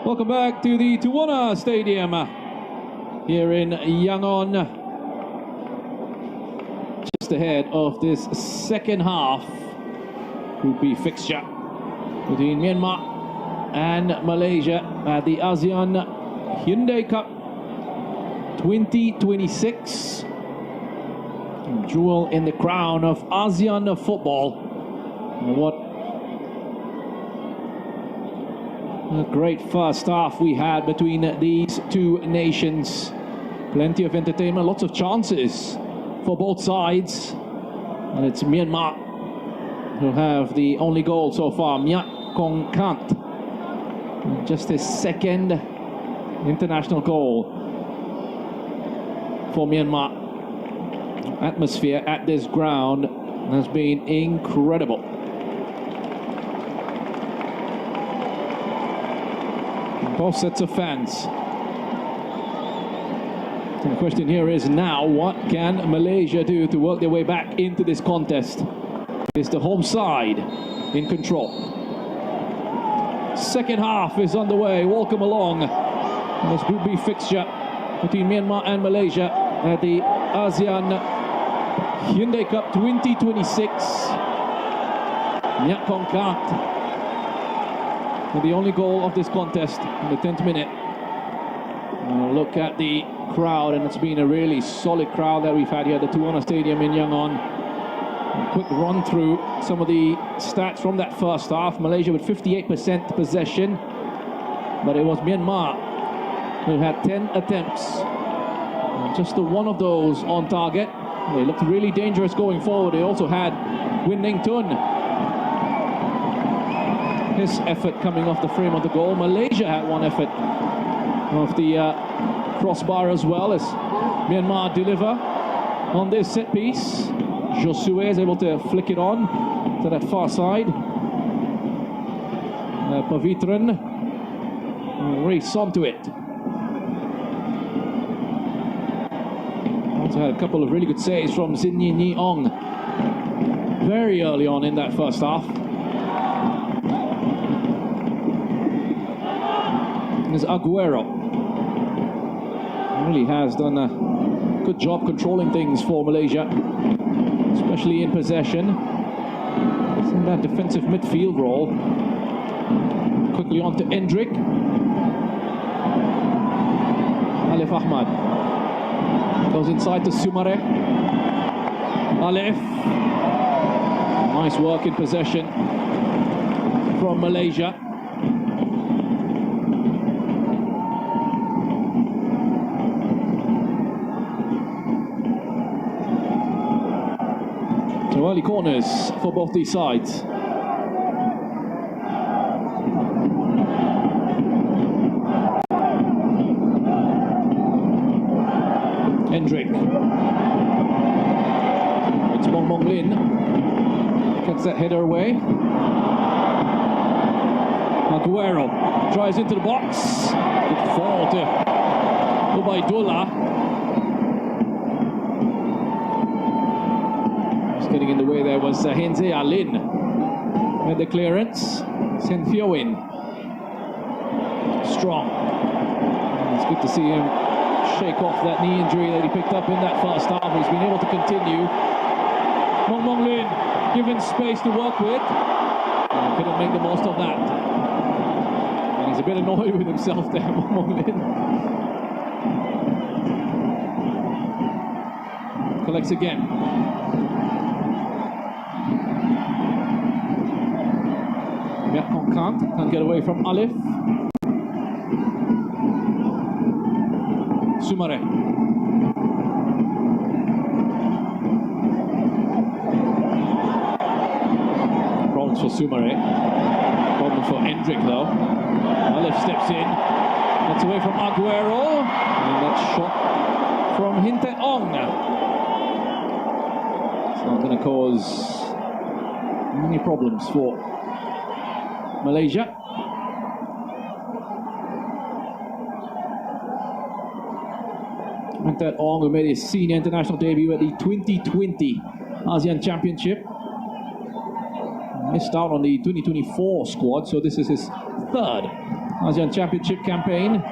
Welcome back to the Tuwana Stadium here in Yangon. Just ahead of this second half Group B fixture between Myanmar and Malaysia at the ASEAN Hyundai Cup 2026. Jewel in the crown of ASEAN football. What a great first half we had between these two nations. Plenty of entertainment, lots of chances for both sides. And it's Myanmar who have the only goal so far, Myak Kong Kant. Just his second international goal for Myanmar. Atmosphere at this ground has been incredible. Both sets of fans. And the question here is now, what can Malaysia do to work their way back into this contest? Is the home side in control? Second half is underway. Welcome along in this Group B fixture between Myanmar and Malaysia at the ASEAN Hyundai Cup 2026. Myak Kong Kant with the only goal of this contest in the 10th minute. Look at the crowd, and it's been a really solid crowd that we've had here at the Tuwana Stadium in Yangon. A quick run through some of the stats from that first half. Malaysia with 58% possession, but it was Myanmar who had 10 attempts. And just the one of those on target. They looked really dangerous going forward. They also had Win Ning Tun. His effort coming off the frame of the goal. Malaysia had one effort off the crossbar as well, as Myanmar deliver on this set piece. Josue is able to flick it on to that far side. Pavitran race onto it. Also had a couple of really good saves from Sin Nyi Ong very early on in that first half. There's Aguero. Really has done a good job controlling things for Malaysia, especially in possession. It's in that defensive midfield role. Quickly on to Endrick. Alif Ahmad goes inside to Sumare. Alif. Nice work in possession from Malaysia. So early corners for both these sides. Hendrick. It's Mong Lin. Gets that header away. Aguero drives into the box. Good fall to Ubaidullah. Just getting in the way there was Henze Alin. With the clearance. Sen Fioin. Strong. It's good to see him shake off that knee injury that he picked up in that first half. He's been able to continue. Mong Lin given space to work with. And couldn't make the most of that. And he's a bit annoyed with himself there, Mong Lin. Collects again. Myak Kong Kant can't get away from Alif. Sumare. Problems for Sumare. Problems for Endrick though. Alif steps in. Gets away from Aguero. And that shot from Hinte Ong. It's not going to cause many problems for Malaysia. Hinte Ong, who made his senior international debut at the 2020 ASEAN Championship. Missed out on the 2024 squad, so this is his third ASEAN Championship campaign.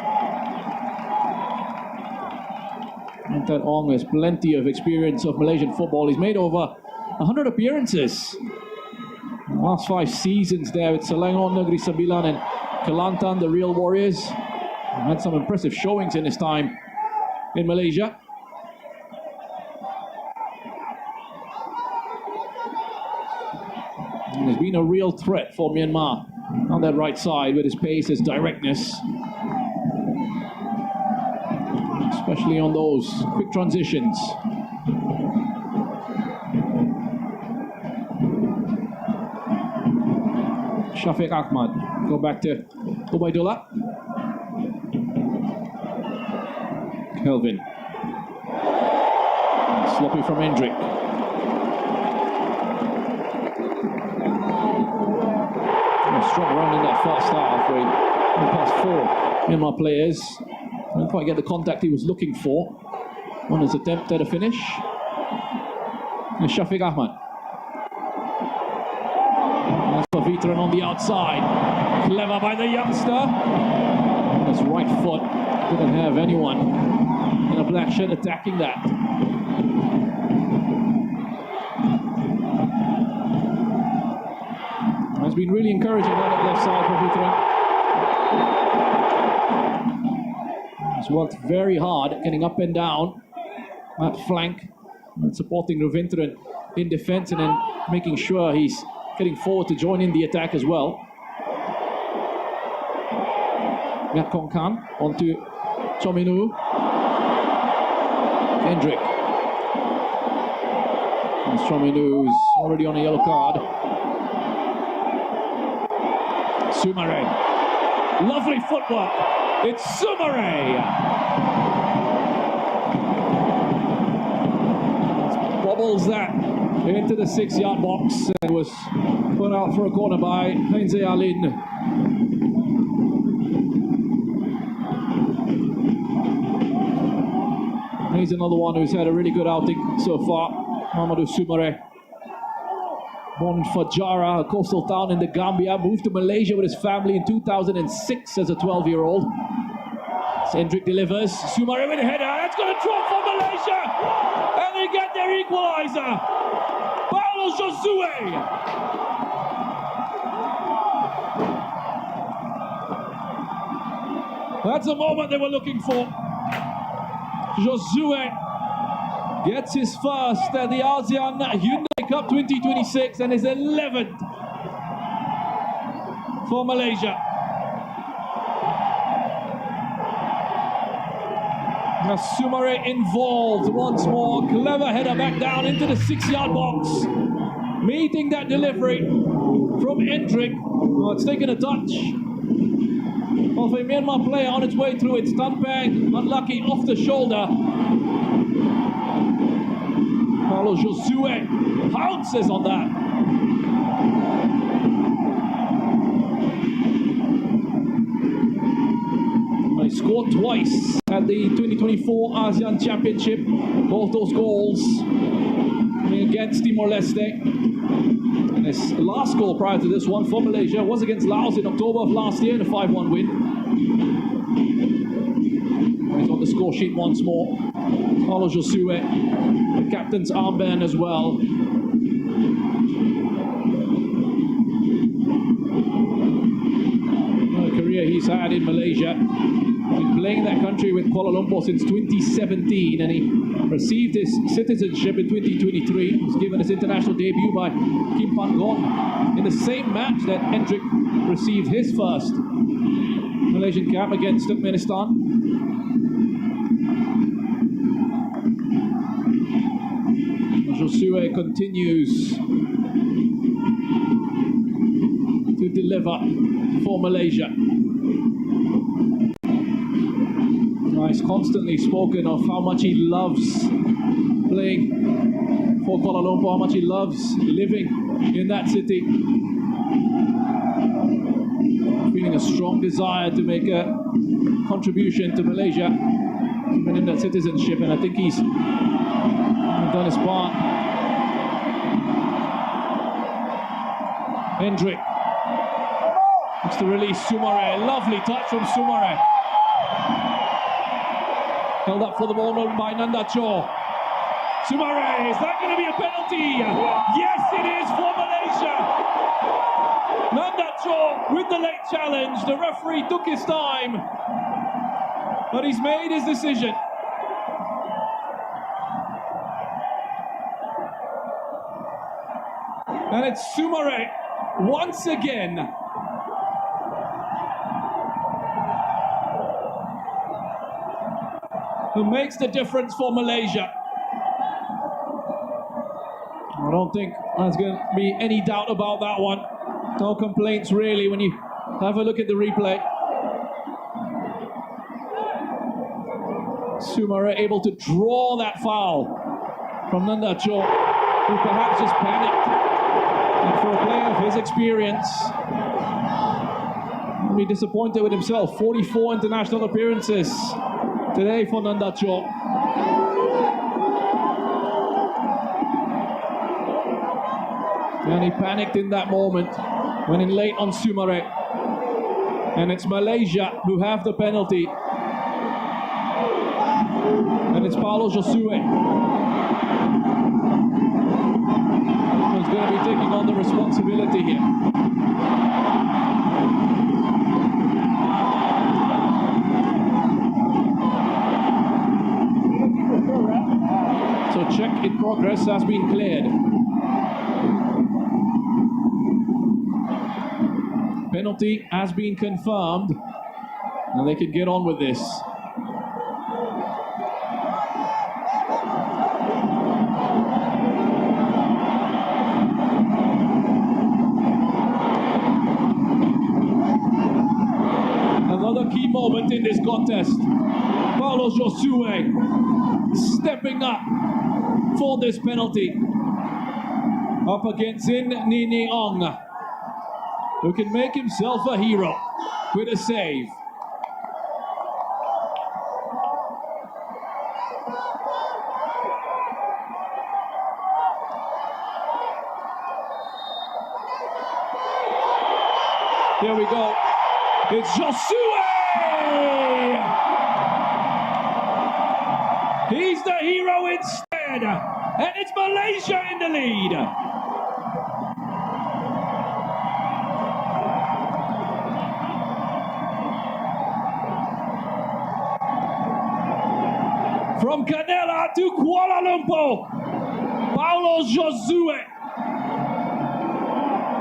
And that Ong has plenty of experience of Malaysian football. He's made over 100 appearances. Last 5 seasons there with Selangor, Negeri Sembilan and Kelantan, the Real Warriors. Had some impressive showings in his time in Malaysia. And he's been a real threat for Myanmar on that right side with his pace, his directness. Especially on those quick transitions. Shafiq Ahmad, go back to Ubaidullah. Kelvin. Sloppy from Hendrik. A strong run in that first half where he passed 4 Myanmar players. Didn't quite get the contact he was looking for on his attempt at a finish. And Shafiq Ahmad. That's for Veteran on the outside. Clever by the youngster. On his right foot. Didn't have anyone in a black shirt attacking that. It's been really encouraging on that left side for Veteran. He's worked very hard at getting up and down that flank and supporting Veteran in defense and then making sure he's getting forward to join in the attack as well. Ngat Kong Khan onto Chominu. Hendrik. And Chominu's already on a yellow card. Sumare. Lovely footwork. It's Sumare. Bobbles that into the 6-yard box and was put out for a corner by Heinze Alin. He's another one who's had a really good outing so far. Mamadou Sumare. Born in Fajara, a coastal town in the Gambia, moved to Malaysia with his family in 2006 as a 12-year-old. Hendrik delivers. Sumare with a header. That's going to drop for Malaysia. And they get their equalizer. Paulo Josue. That's the moment they were looking for. Josue gets his first at the ASEAN Hyundai Cup 2026 and his 11th for Malaysia. Now Sumare involved once more. Clever header back down into the 6-yard box. Meeting that delivery from Hendrik. Oh, it's taken a touch of a Myanmar player on its way through. It's Tanpang, unlucky off the shoulder. Paulo Josue pounces on that. He scored twice at the 2024 ASEAN Championship. Both those goals against Timor-Leste. And his last goal prior to this one for Malaysia was against Laos in October of last year in a 5-1 win. He's on the score sheet once more. Paulo Josue, the captain's armband as well. The career he's had in Malaysia. Been playing that country with Kuala Lumpur since 2017, and he received his citizenship in 2023. He was given his international debut by Kim Pan-gon in the same match that Hendrik received his first Malaysian cap against Turkmenistan. Josue continues to deliver for Malaysia. He's constantly spoken of how much he loves playing for Kuala Lumpur, how much he loves living in that city. Feeling a strong desire to make a contribution to Malaysia, even in that citizenship, and I think he's done his part. Hendrick looks to release Soumare. Lovely touch from Soumare. Held up for the moment by Nanda Cho. Soumare, is that going to be a penalty? Yes, it is for Malaysia. Nanda Cho with the late challenge. The referee took his time, but he's made his decision. And it's Soumare once again. Who makes the difference for Malaysia. I don't think there's going to be any doubt about that one. No complaints really when you have a look at the replay. Soumare able to draw that foul from Nanda Cho, who perhaps just panicked. And for a player of his experience, he'll be disappointed with himself. 44 international appearances today for Nanda Cho. And he panicked in that moment, went in late on Soumare. And it's Malaysia who have the penalty. And it's Paulo Josue who's going to be taking on the responsibility here. So check in progress has been cleared. Penalty has been confirmed, and they can get on with this. Another key moment in this contest. Paulo Josue stepping up for this penalty. Up against Sin Nini Ong, who can make himself a hero with a save. Here we go. It's Josue! He's the hero instead, and it's Malaysia in the lead. From Canela to Kuala Lumpur, Paulo Josue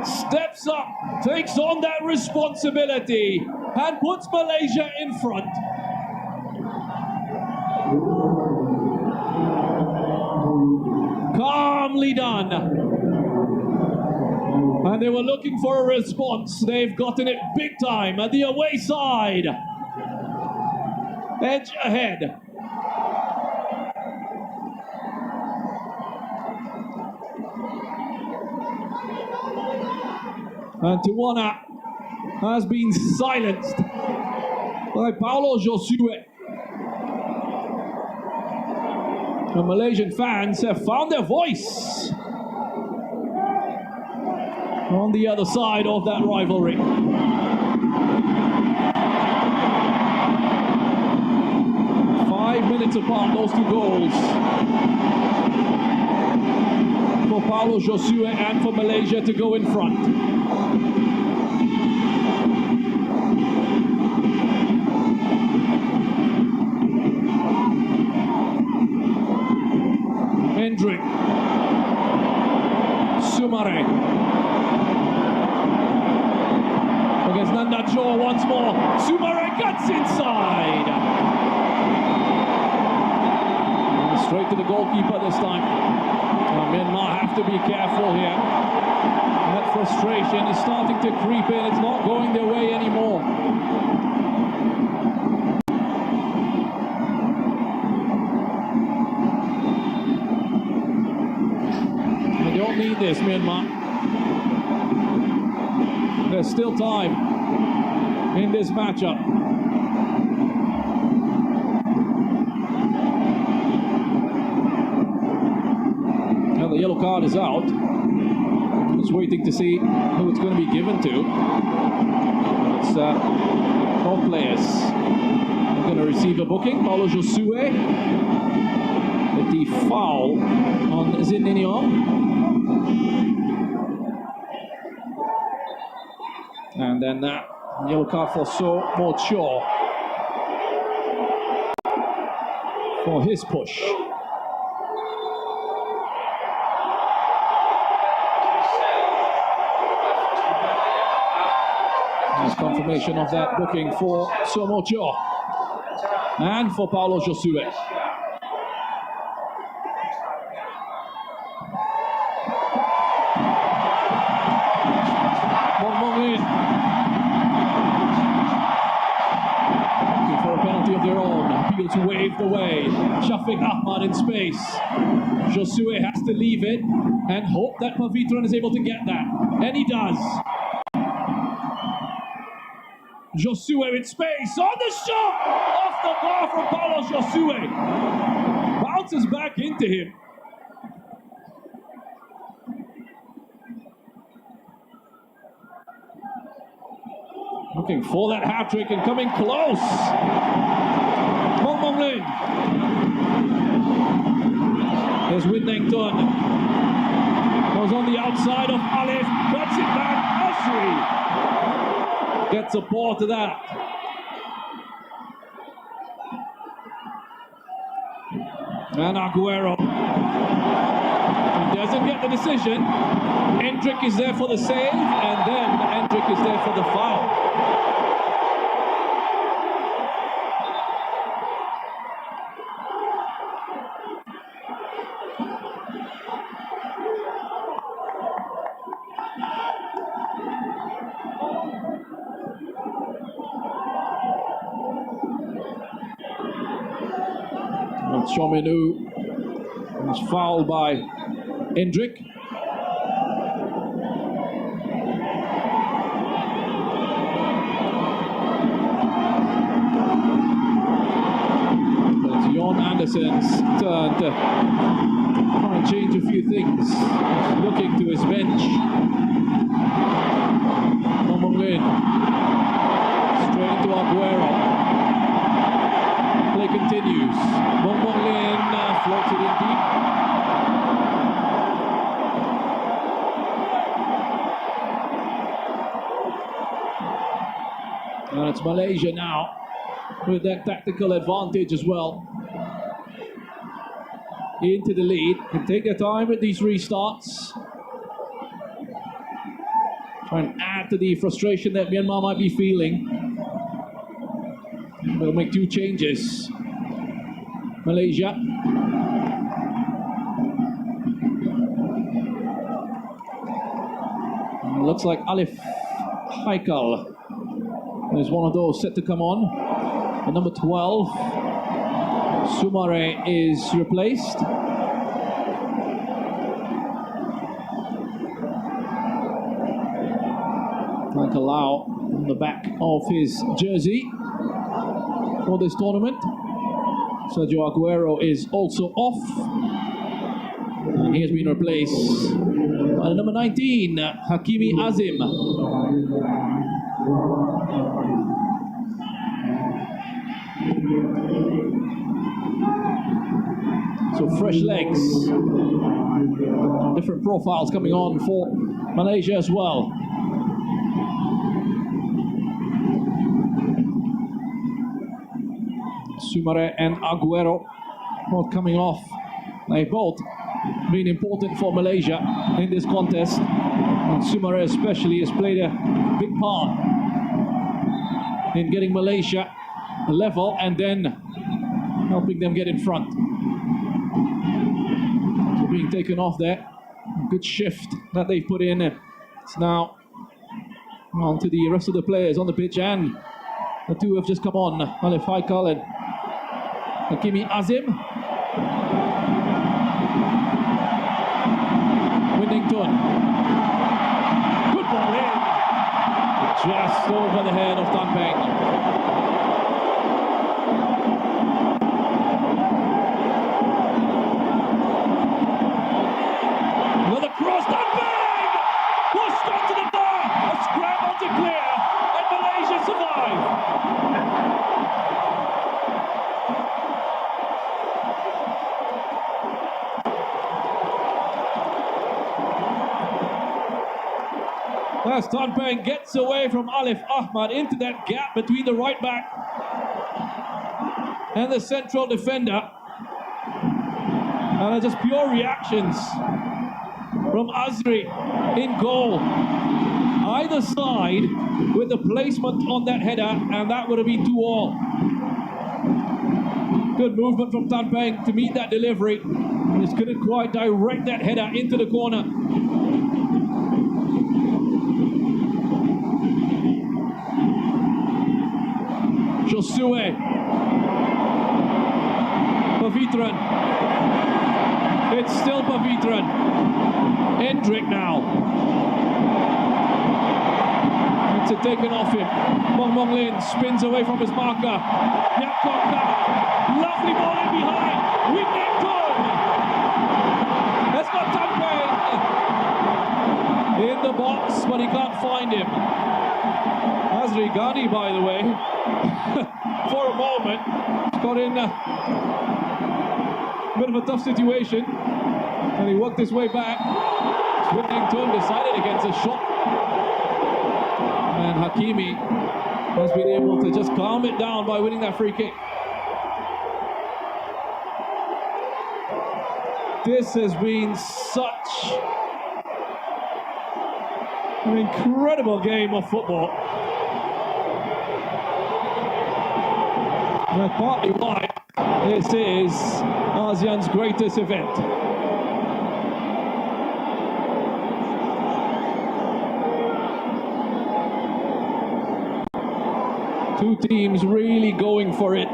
steps up, takes on that responsibility, and puts Malaysia in front. Calmly done. And they were looking for a response. They've gotten it big time at the away side. Edge ahead. And Tijuana has been silenced by Paulo Josue. The Malaysian fans have found their voice on the other side of that rivalry. 5 minutes apart, those two goals. For Paulo Josue and for Malaysia to go in front. Hendrick, Soumare against Nanda Cho once more. Soumare cuts inside. And straight to the goalkeeper this time. Myanmar have to be careful here. That frustration is starting to creep in. It's not going their way anymore. They don't need this, Myanmar. There's still time in this matchup. Now the yellow card is out. Just waiting to see who it's going to be given to. It's both players are going to receive a booking. Paulo Josue with the foul on Zinninho. And then yellow card for So Mocho for his push. There's confirmation of that booking for So Mocho and for Paulo Josue. Looking for a penalty of their own. Appeal to wave the way. Shafiq Ahmad in space. Josue has to leave it and hope that Pavitran is able to get that. And he does. Josue in space. On the shot! Off the bar from Paulo Josue. Bounces back into him. Looking for that hat-trick and coming close. Mong Lin. There's Whittington. Goes on the outside of Alif. Cuts it back. Ashri gets a paw to that. And Aguero. He doesn't get the decision. Endrick is there for the save, and then Endrick is there for the foul. Chominu was fouled by Endrick. It's Jon Andersen's turn to try and change a few things. He's looking to his bench. Mong Lin straight into Aguero. Play continues. Mong Lin floats it in deep. And it's Malaysia now with that tactical advantage as well. Into the lead. Can take their time with these restarts. Try and add to the frustration that Myanmar might be feeling. They'll make two changes. Malaysia. And looks like Alif Haikal is one of those set to come on. And number 12, Sumare is replaced. Haikal on the back of his jersey for this tournament. Sergio Aguero is also off. And he has been replaced by number 19, Hakimi Azim. So fresh legs. Different profiles coming on for Malaysia as well. Sumare and Aguero both coming off. They both been important for Malaysia in this contest. And Sumare especially has played a big part in getting Malaysia level and then helping them get in front. So being taken off there. Good shift that they've put in. It's now on to the rest of the players on the pitch, and the two have just come on. Alif Haikal and Hakimi Azim. Whittington. Good ball in. Just over the head of Tan Peng. Another cross, Tan Peng! As Tanpeng gets away from Alif Ahmad into that gap between the right back and the central defender. And just pure reactions from Azri in goal. Either side with the placement on that header, and that would have been 2-2. Good movement from Tanpeng to meet that delivery. Just couldn't quite direct that header into the corner. Josue. Pavitran. It's still Pavitran. Hendrik now. It's taken off him. Mong Lin spins away from his marker. Lovely ball in behind. Wingington. That's got Tanpeng in the box, but he can't find him. Azri Ghani, by the way, for a moment, got in a bit of a tough situation, and he worked his way back. Wingington decided against a shot, and Hakimi has been able to just calm it down by winning that free kick. This has been such an incredible game of football. And partly why this is ASEAN's greatest event. Two teams really going for it.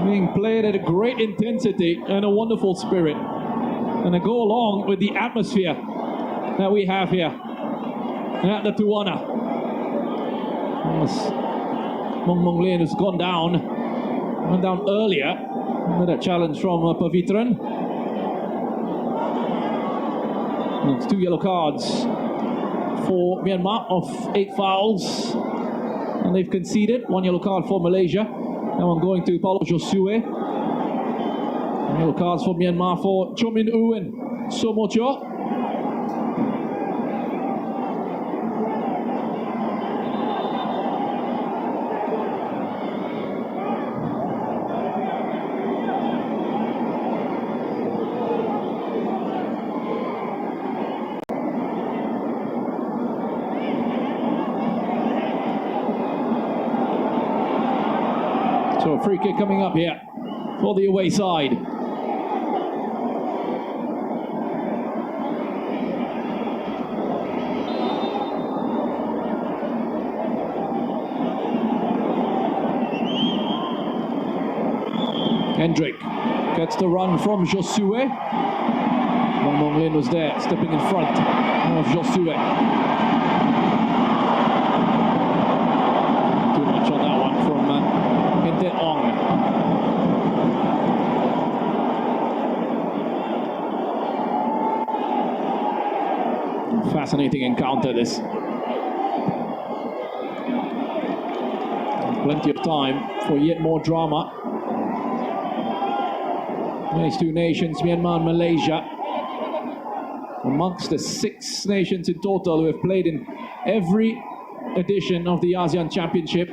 Being played at a great intensity and a wonderful spirit. And to go along with the atmosphere that we have here at the Tuana. Yes. Mong Lin has gone down. Went down earlier. Another challenge from Pavitran. And it's 2 yellow cards for Myanmar of 8 fouls. And they've conceded 1 yellow card for Malaysia. Now I'm going to Paulo Josue. Yellow cards for Myanmar for Cho Min Oo and Somocho. So a free kick coming up here for the away side. Hendrik gets the run from Josue. Mong Lin was there, stepping in front of Josue. Too much on that one from Hinthet Ong. Fascinating encounter, this. Plenty of time for yet more drama. These two nations, Myanmar and Malaysia, amongst the 6 nations in total who have played in every edition of the ASEAN Championship.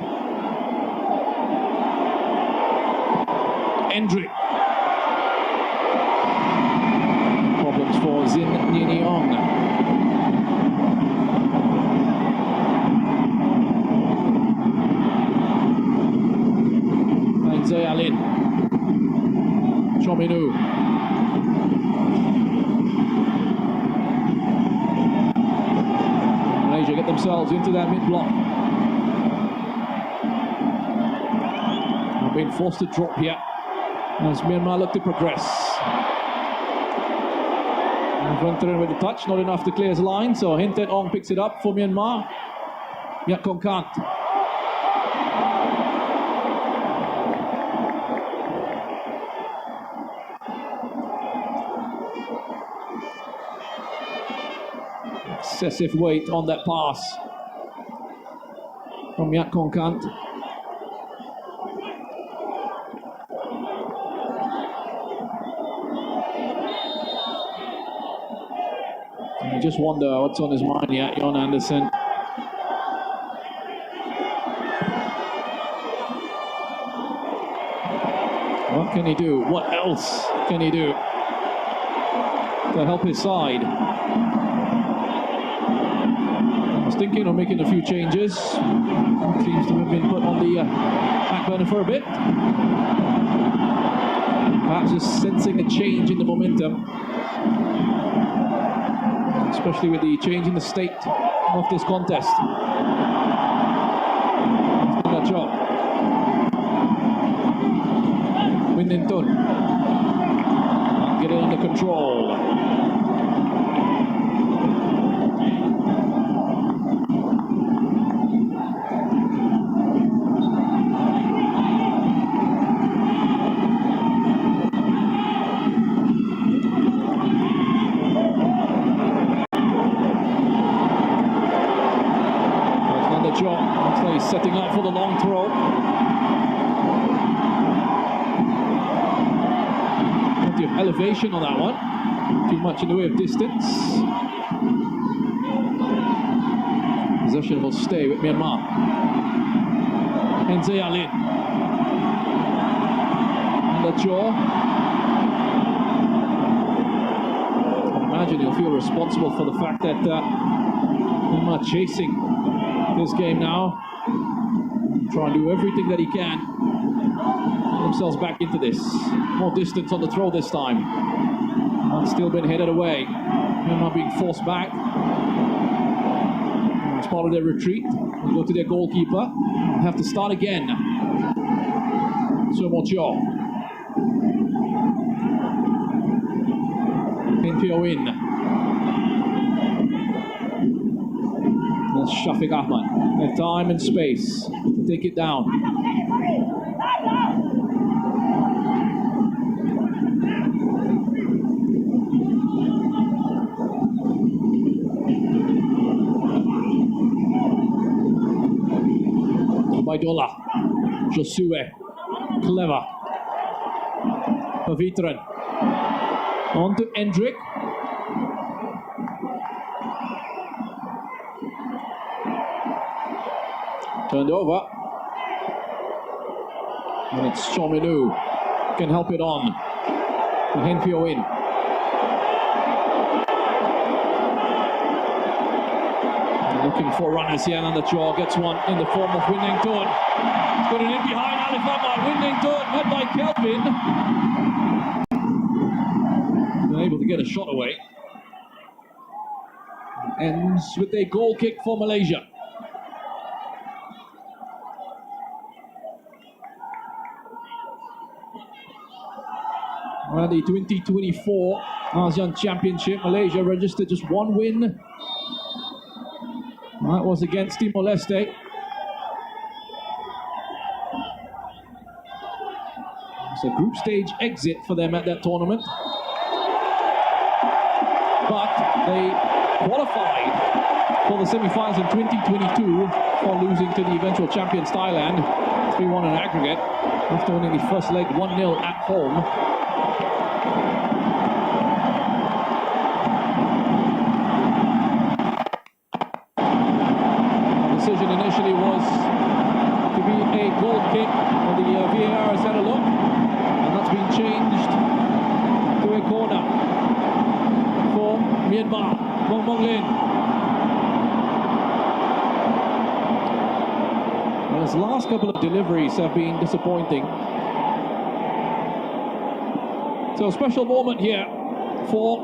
Hendrik. Problems for Zin Nyeniong. Zayalin. Cho Min Oo. Malaysia get themselves into that mid-block. They've been forced to drop here as Myanmar look to progress. Went through with the touch, not enough to clear his line, so Hinthet Ong picks it up for Myanmar. Yatkong Kant. Excessive weight on that pass from Yatkong Kant. just wonder what's on his mind here, Jon Anderson. What can he do? What else can he do to help his side? I was thinking of making a few changes. Seems to have been put on the back burner for a bit. Perhaps just sensing a change in the momentum, especially with the change in the state of this contest. He's done that job. Windington get it under control. He's setting up for the long throw. Plenty of elevation on that one. Too much in the way of distance. Possession will stay with Myanmar. Henze Alin. And the jaw. I imagine he'll feel responsible for the fact that Myanmar chasing this game now. Try and do everything that he can. Get themselves back into this. More distance on the throw this time. That's still been headed away. Myanmar being forced back. As part of their retreat, they go to their goalkeeper. Have to start again. So Mochio. Pio in. That's Shafiq Ahmad. They have time and space to take it down. Baidola, Josue, clever. Pavitran. On to Endrick. Turned over. And it's Chominu. Can help it on. Henpio in. Looking for runners here, and the jaw gets one in the form of Windington. Got it in behind Alif Ahmad. Windington, met by Kelvin. Able to get a shot away. Ends with a goal kick for Malaysia. Well, the 2024 ASEAN Championship, Malaysia registered just one win. That was against Timor-Leste. It's a group stage exit for them at that tournament. But they qualified for the semi-finals in 2022 for losing to the eventual champions Thailand, 3-1 in aggregate, after winning the first leg 1-0 at home. Decision initially was to be a goal kick, but the VAR has had a look, and that's been changed to a corner for Myanmar. Wong Mong Lin. Well, his last couple of deliveries have been disappointing. So a special moment here for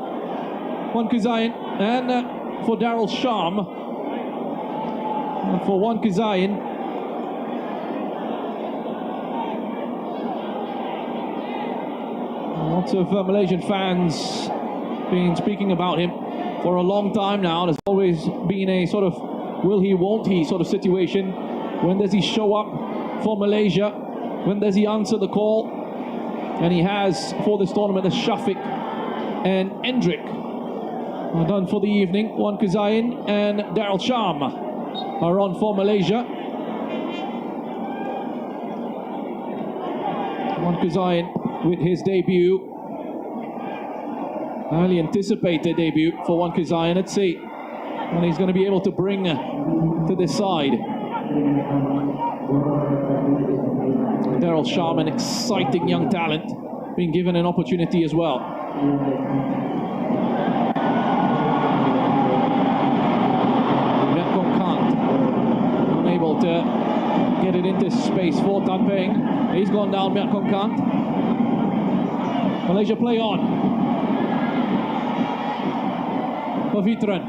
Wan Kuzayan and for Daryl Sham. And for Wan Kuzayan, lots of Malaysian fans been speaking about him for a long time now. There's always been a sort of will he, won't he sort of situation. When does he show up for Malaysia? When does he answer the call? And he has for this tournament as Shafiq and Endrick are done for the evening. Wan Kuzayan and Daryl Sham are on for Malaysia. Wan Kuzayan with his debut Highly anticipated debut for Wan Kuzayan. Let's see what he's going to be able to bring to this side. Daryl Sharman, exciting young talent, being given an opportunity as well. Vietcong Kant, unable to get it into space for Tan Peng. He's gone down, Vietcong Kant. Malaysia play on. Pavitran.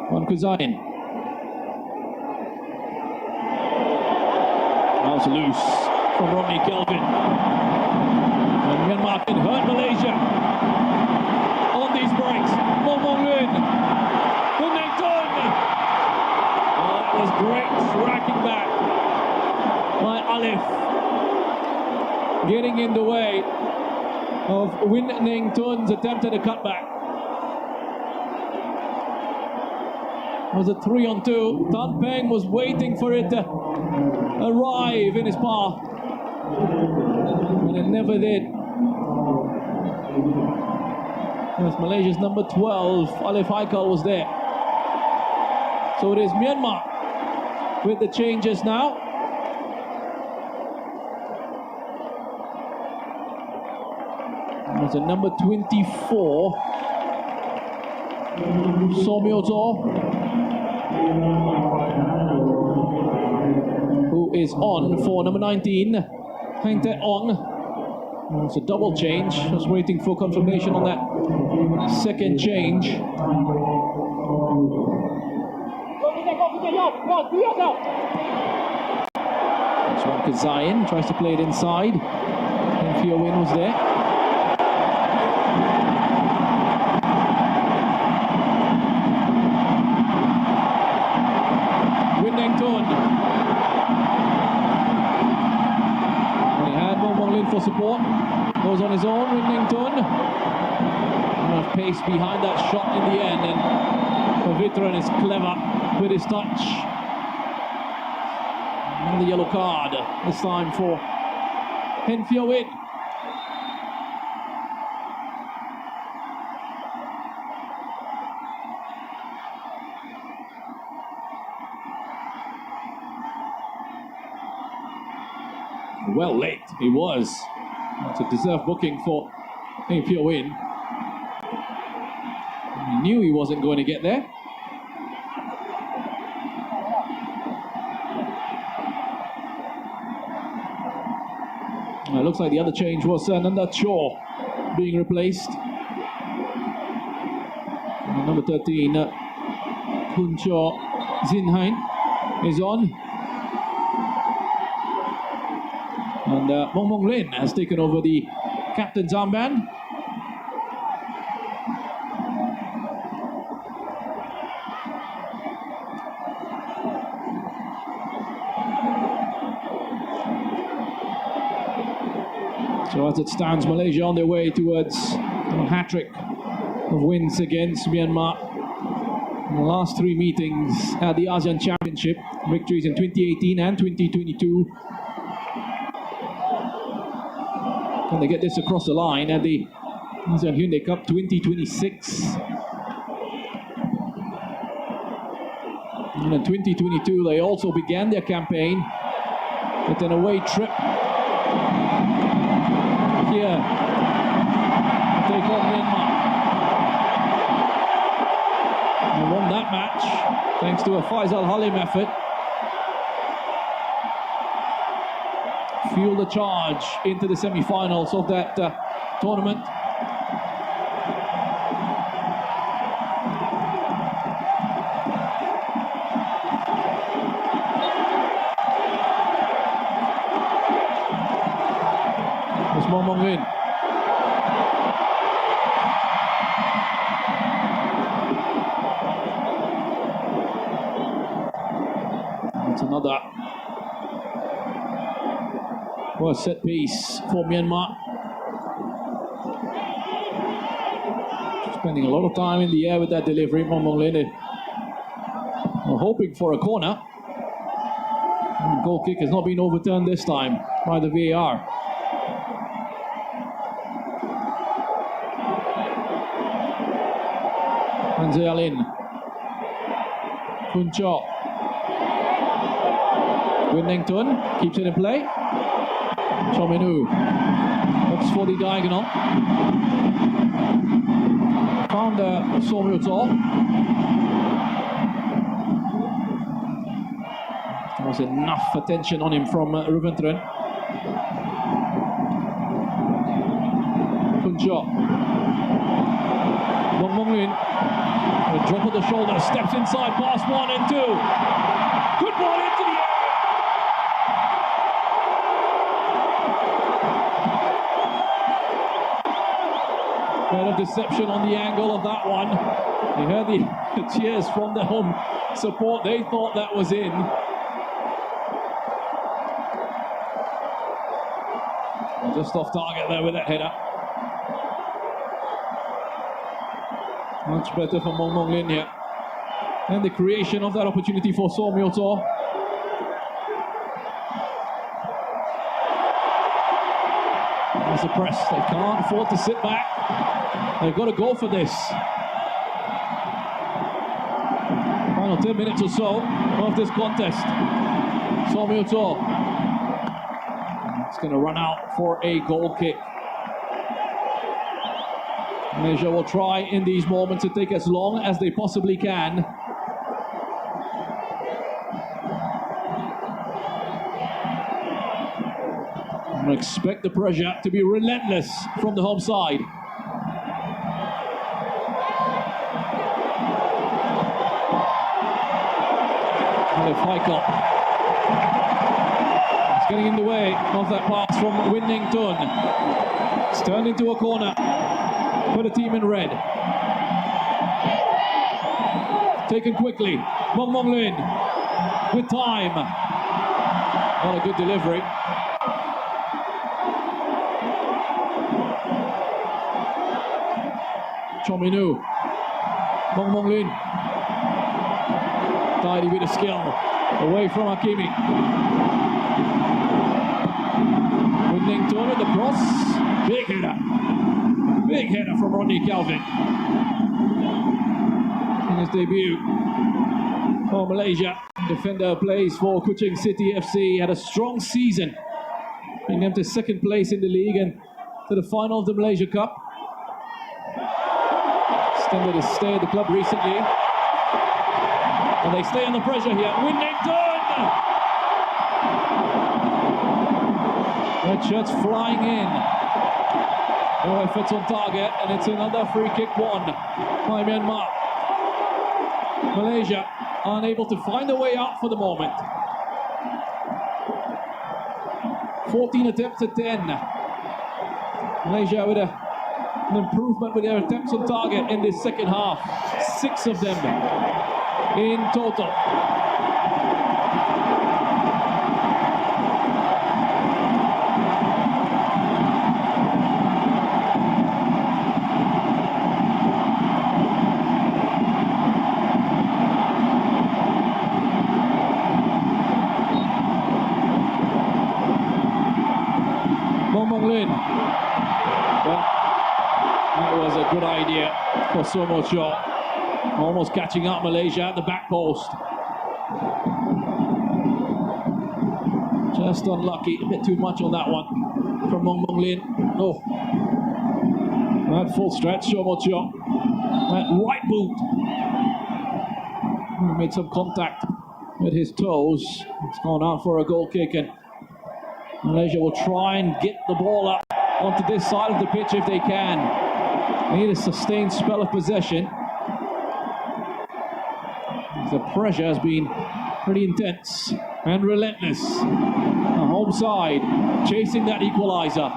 Wan Kuzayan. Now it's loose from Rodney Kelvin. And Myanmar can hurt Malaysia. On these breaks, Mong Lin. Huntington. Oh, that was great tracking back by Alif. Getting in the way of Win Tun's attempt at a cutback. It was a 3-on-2. Tan Peng was waiting for it to arrive in his path, and it never did. Yes, Malaysia's number 12, Alif Haikal, was there. So it is Myanmar with the changes now. There's a number 24, Somyoto, who is on for number 19, Hang Tae Ong. It's a double change. Just waiting for confirmation on that second change. That's Wan Kuzayan, tries to play it inside. And Fio Win was there. For support, goes on his own, Winnington. Enough pace behind that shot in the end, and Pavitran is clever with his touch. And the yellow card, this time for Heng Fio Win. Well late, he was. It's a deserved booking for Heng Fio Win. He knew he wasn't going to get there. It looks like the other change was Nanda Cho being replaced. And number 13, Kuncho Zinhain is on. And Mong Lin has taken over the captain's armband. So as it stands, Malaysia on their way towards a hat-trick of wins against Myanmar. In the last three meetings at the ASEAN Championship, victories in 2018 and 2022. Can they get this across the line at the ASEAN Hyundai Cup 2026? And in 2022, they also began their campaign with an away trip here to take on Myanmar. They won that match thanks to a Faisal Halim effort. Fuel the charge into the semi-finals of that tournament. It's Mong Lin. It's another set piece for Myanmar. Spending a lot of time in the air with that delivery. Mong Lin hoping for a corner. And the goal kick has not been overturned this time by the VAR. Alin. Puncho. Winnington keeps it in play. Chominu looks for the diagonal. Found Somyoto. There was enough attention on him from Ruventren. Puncho. Monglin. A drop of the shoulder, steps inside, pass 1 and 2. Good ball into the air. Bit of deception on the angle of that one. You heard the cheers from the home support. They thought that was in. Just off target there with that header. Much better for Monglin here. And the creation of that opportunity for Somyoto. There's the press. They can't afford to sit back. They've got to go for this. Final 10 minutes or so of this contest. Somyoto. It's going to run out for a goal kick. Malaysia will try in these moments to take as long as they possibly can. I expect the pressure to be relentless from the home side. It's getting in the way of that pass from Winnington. It's turned into a corner for the team in red. Taken quickly. Monglin with time. Not a good delivery. Chominu. Monglin. Tidy bit of skill. Away from Hakimi. Winnington at the cross. Big header. Big header from Rodney Calvin. In his debut for Malaysia. Defender plays for Kuching City FC. Had a strong season. Bringing them to second place in the league and to the final of the Malaysia Cup. Extended his stay at the club recently. And they stay under pressure here. Winnington! Red shirts flying in. No efforts on target, and it's another free kick won by Myanmar. Malaysia unable to find a way out for the moment. 14 attempts to 10. Malaysia with an improvement with their attempts on target in this second half. 6 of them in total. Monglin. Well, that was a good idea for Somyoto. Almost catching up Malaysia at the back post. Just unlucky, a bit too much on that one from Monglin. Oh, that full stretch, Somyoto. That right boot. He made some contact with his toes. It's gone out for a goal kick, and Malaysia will try and get the ball up onto this side of the pitch if they can. They need a sustained spell of possession. The pressure has been pretty intense and relentless. The home side chasing that equalizer.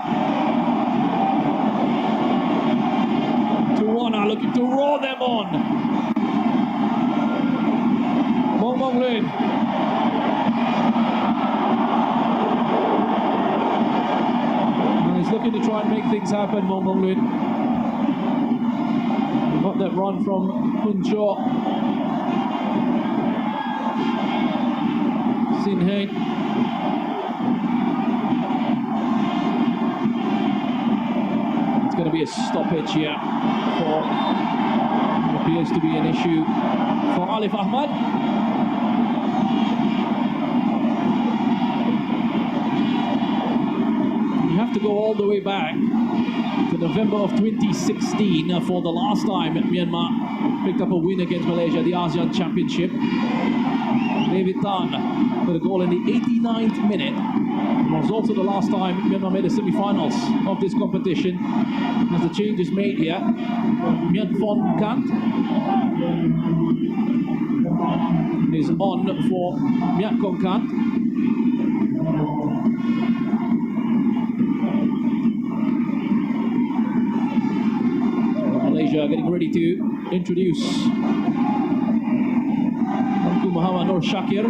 2-1 are looking to roar them on. Monglin. He's looking to try and make things happen, Monglin. Got that run from Puncho. Sin Hain. It's going to be a stoppage here for what appears to be an issue for Alif Ahmad. You have to go all the way back to November of 2016 for the last time Myanmar picked up a win against Malaysia at the ASEAN Championship. David Tan with a goal in the 89th minute. It was also the last time Myanmar made the semi-finals of this competition. As the change is made here, Myan Phon Kant is on for Myak Kong Kant. Malaysia getting ready to introduce Muhammad Nur Shakir.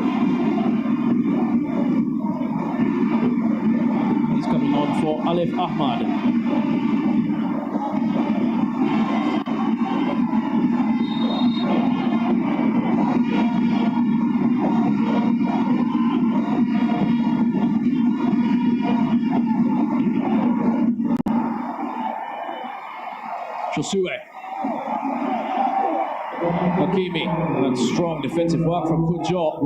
He's coming on for Alif Ahmad. Josue. Hakimi, and strong defensive work from Kunjo.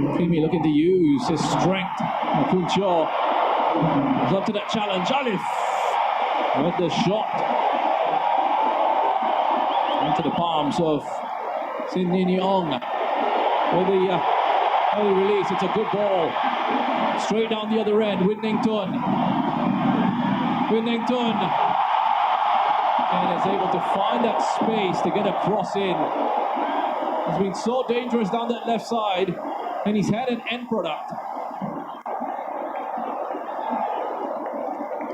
Hakimi looking to use his strength. Kunjo is up to that challenge. Alif with the shot into the palms of Sin Ong with the early release. It's a good ball. Straight down the other end. Winnington. And is able to find that space to get a cross in. He's been so dangerous down that left side, and he's had an end product.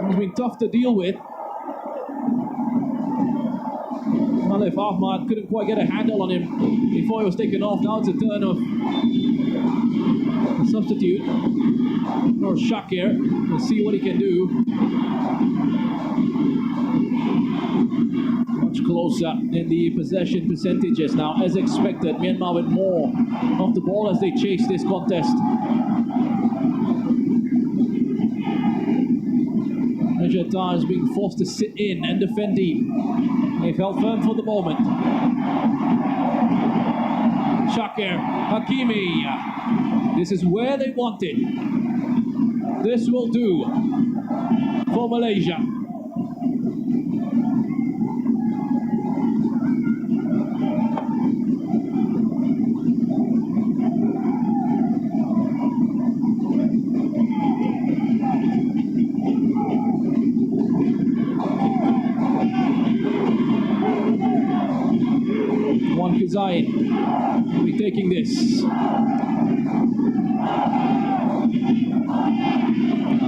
He's been tough to deal with. Alif Ahmad couldn't quite get a handle on him before he was taken off. Now it's a turn of the substitute, or Shakir. We'll see what he can do. Much closer in the possession percentages now, as expected. Myanmar with more of the ball as they chase this contest. Malaysia at times being forced to sit in and defend deep. They've held firm for the moment. Shakir, Hakimi. This is where they want it. This will do for Malaysia. Zaid will be taking this.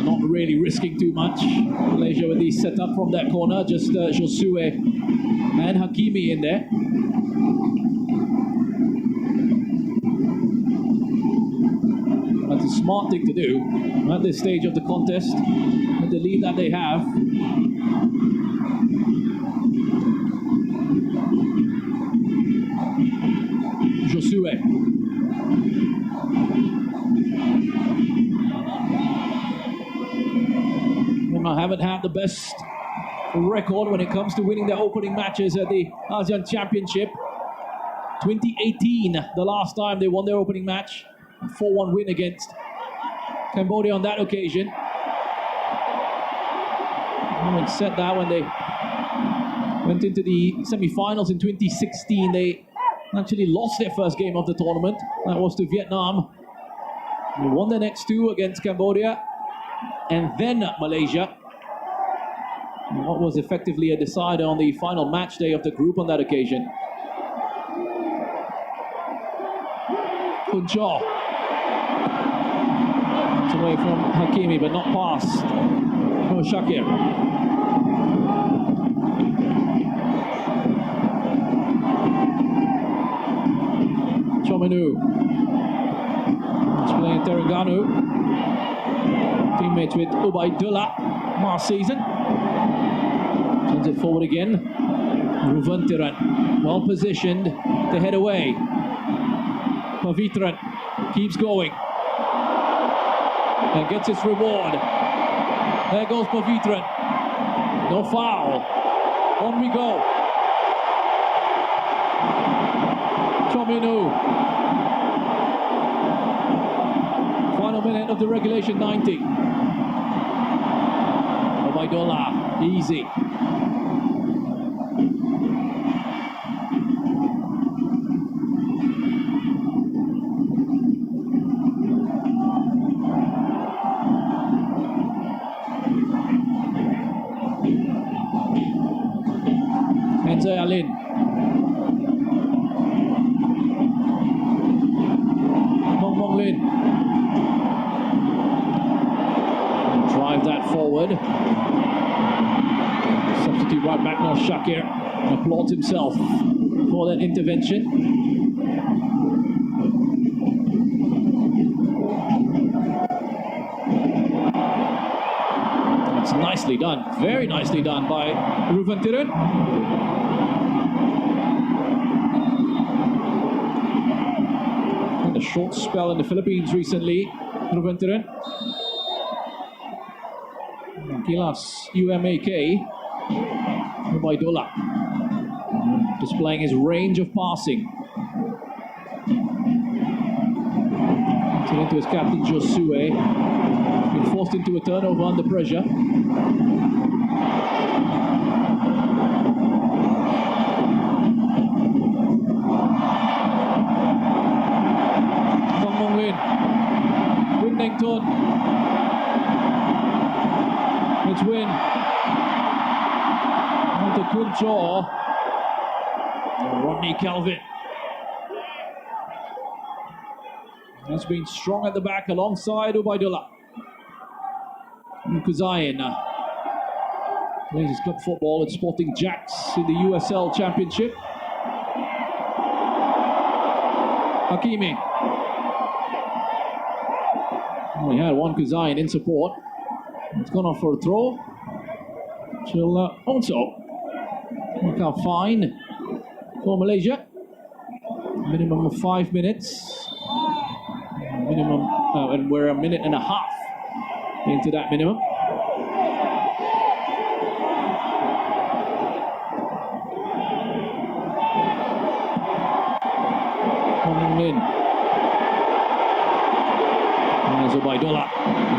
Not really risking too much. Malaysia with the setup from that corner, just Josue and Hakimi in there. That's a smart thing to do at this stage of the contest, with the lead that they have. Josue. Myanmar haven't had the best record when it comes to winning their opening matches at the ASEAN Championship. 2018, the last time they won their opening match. A 4-1 win against Cambodia on that occasion. Having said that, when they went into the semi-finals in 2016, they actually lost their first game of the tournament. That was to Vietnam. They won the next two against Cambodia and then Malaysia. And what was effectively a decider on the final match day of the group on that occasion. Kunjo. It's away from Hakimi, but not past. No, Shakir. Chomenu. It's playing Terengganu. Teammates with Ubaidullah last season. Sends it forward again. Ruvantiran, well positioned to head away. Pavitran keeps going. and gets its reward. There goes Pavitran. No foul. On we go. Chominu. Final minute of the regulation 90. Obaidullah, easy. Enzo Alin. Mong Lin. Drive that forward. Substitute right back now, Shakir applauds himself for that intervention. It's nicely done, very nicely done by Ruvantiran. A short spell in the Philippines recently, Ruvantiran. Kilas UMAK, Obaidullah, displaying his range of passing. Into his captain Josue, he's been forced into a turnover under pressure. Winnington. It's Win. Onto Kunchaw. Rodney Calvin. Has been strong at the back alongside Obaidullah. Kuzayan plays his club football at Sporting Jacks in the USL Championship. Hakimi. We had one Kuzayan in support. It's gone off for a throw. She'll also work out fine for Malaysia. Minimum of 5 minutes. Minimum, and we're a minute and a half into that minimum. Coming in. Obaidullah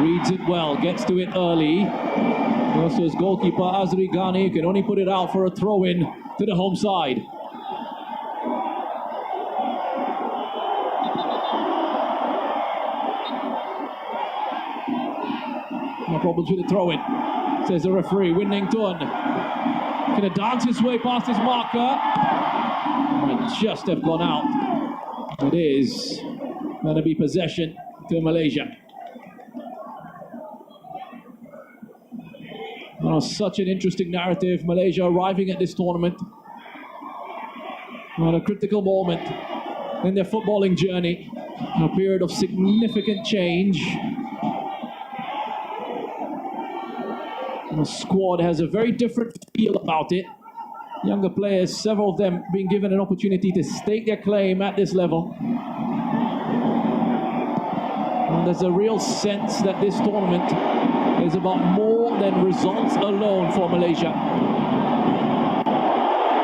reads it well, gets to it early. Goes to his goalkeeper Azri Ghani, can only put it out for a throw-in to the home side. No problems with the throw-in, says the referee. Winnington gonna dance his way past his marker. Might just have gone out. It is gonna be possession to Malaysia. Oh, such an interesting narrative. Malaysia arriving at this tournament at a critical moment in their footballing journey, a period of significant change. The squad has a very different feel about it. Younger players, several of them being given an opportunity to stake their claim at this level. And there's a real sense that this tournament is about more than results alone for Malaysia.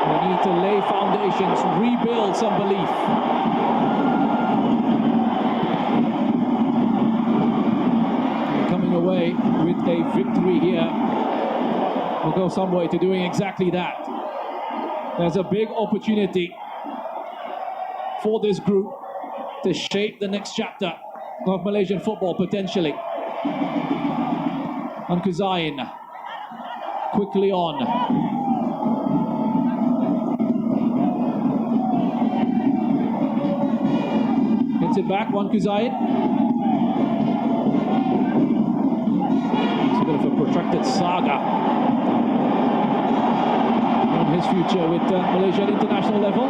We need to lay foundations, rebuild some belief. Coming away with a victory here will go some way to doing exactly that. There's a big opportunity for this group to shape the next chapter of Malaysian football, potentially. And Kuzayan quickly on. Gets it back, one Kuzayan. It's a bit of a protracted saga on his future with Malaysia at international level.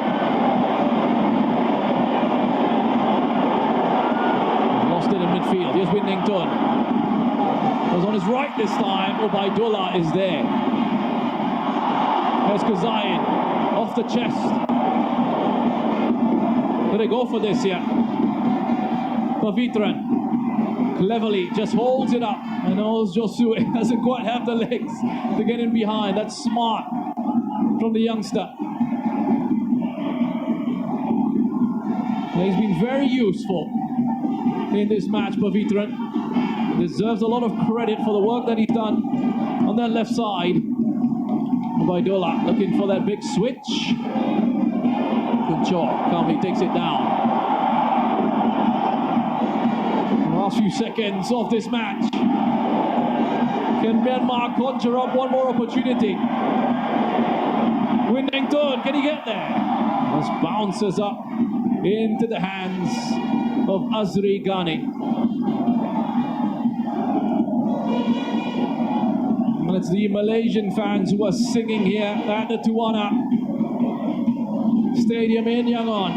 He's lost it in midfield. Here's Winnington. Was on his right this time. Obaidullah is there. There's Kuzayan off the chest. Do they go for this here? Pavitran. cleverly just holds it up. And Josue doesn't quite have the legs to get in behind. That's smart from the youngster. He's been very useful in this match, Pavitran. Deserves a lot of credit for the work that he's done on that left side. Baidola looking for that big switch. Good job. Calmly takes it down. Last few seconds of this match. Can Myanmar conjure up one more opportunity? Winning turn, can he get there? This bounces up into the hands of Azri Ghani. And it's the Malaysian fans who are singing here at the Tuana Stadium in Yangon.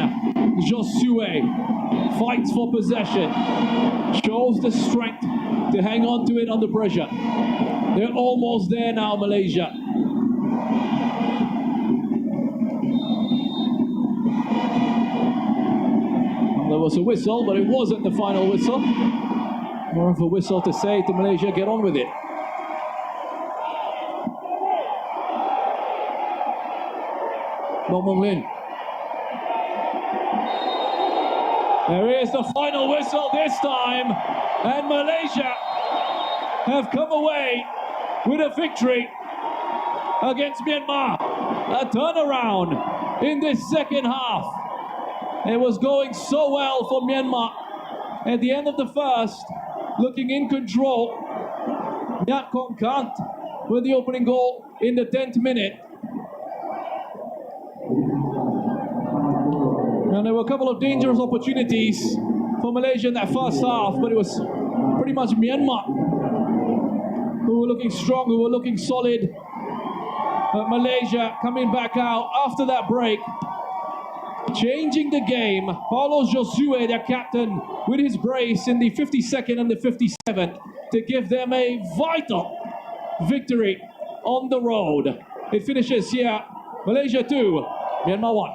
Josue fights for possession, shows the strength to hang on to it under pressure. They're almost there now, Malaysia. There was a whistle, but it wasn't the final whistle. More of a whistle to say to Malaysia, get on with it. Mong Lin. There is the final whistle this time, and Malaysia have come away with a victory against Myanmar. A turnaround in this second half. It was going so well for Myanmar. At the end of the first, looking in control. Nyat Kong Kant with the opening goal in the 10th minute. And there were a couple of dangerous opportunities for Malaysia in that first half, but it was pretty much Myanmar who were looking strong, who were looking solid. But Malaysia coming back out after that break, changing the game. Paulo Josue, their captain, with his brace in the 52nd and the 57th to give them a vital victory on the road. It finishes here, Malaysia 2, Myanmar 1.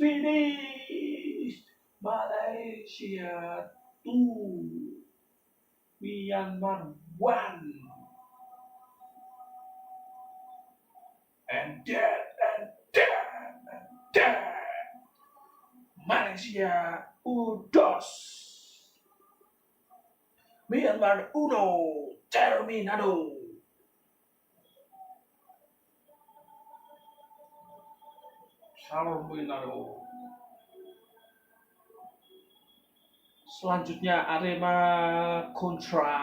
Finish! Malaysia 2, Myanmar 1. And then, Malaysia 2, Myanmar 1, terminado. Terminado. Selanjutnya Arema kontra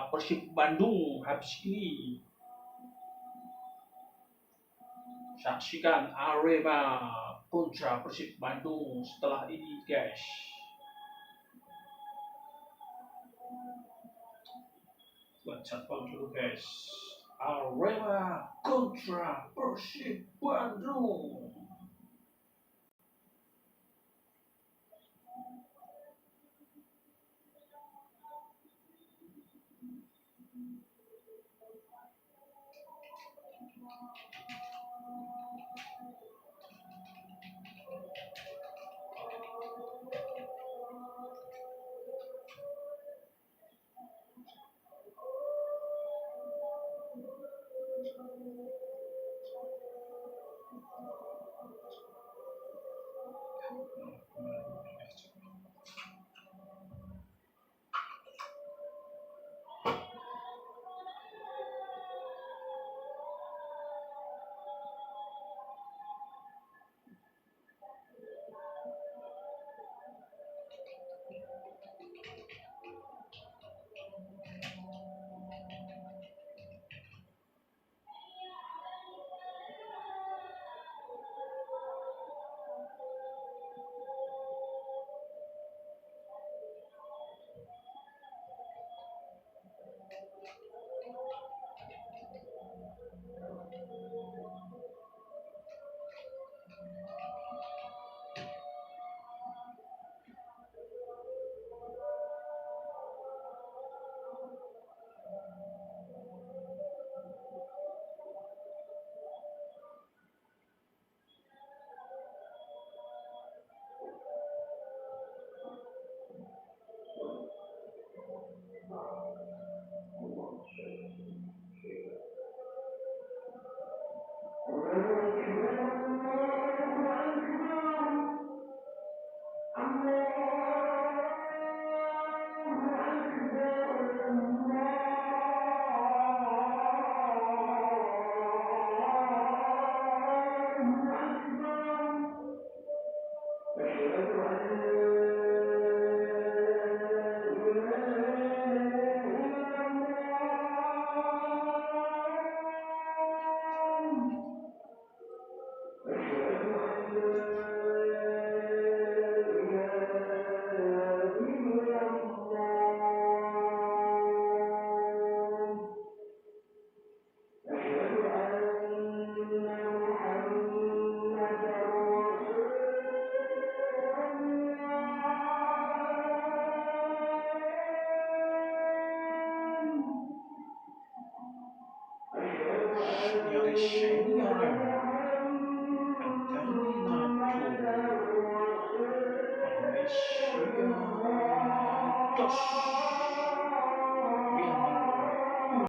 Persib Bandung habis ini. Saksikan Arema kontra Persib Bandung setelah ini, guys. Baca dulu, guys. Arema kontra Persib Bandung. Malaysia.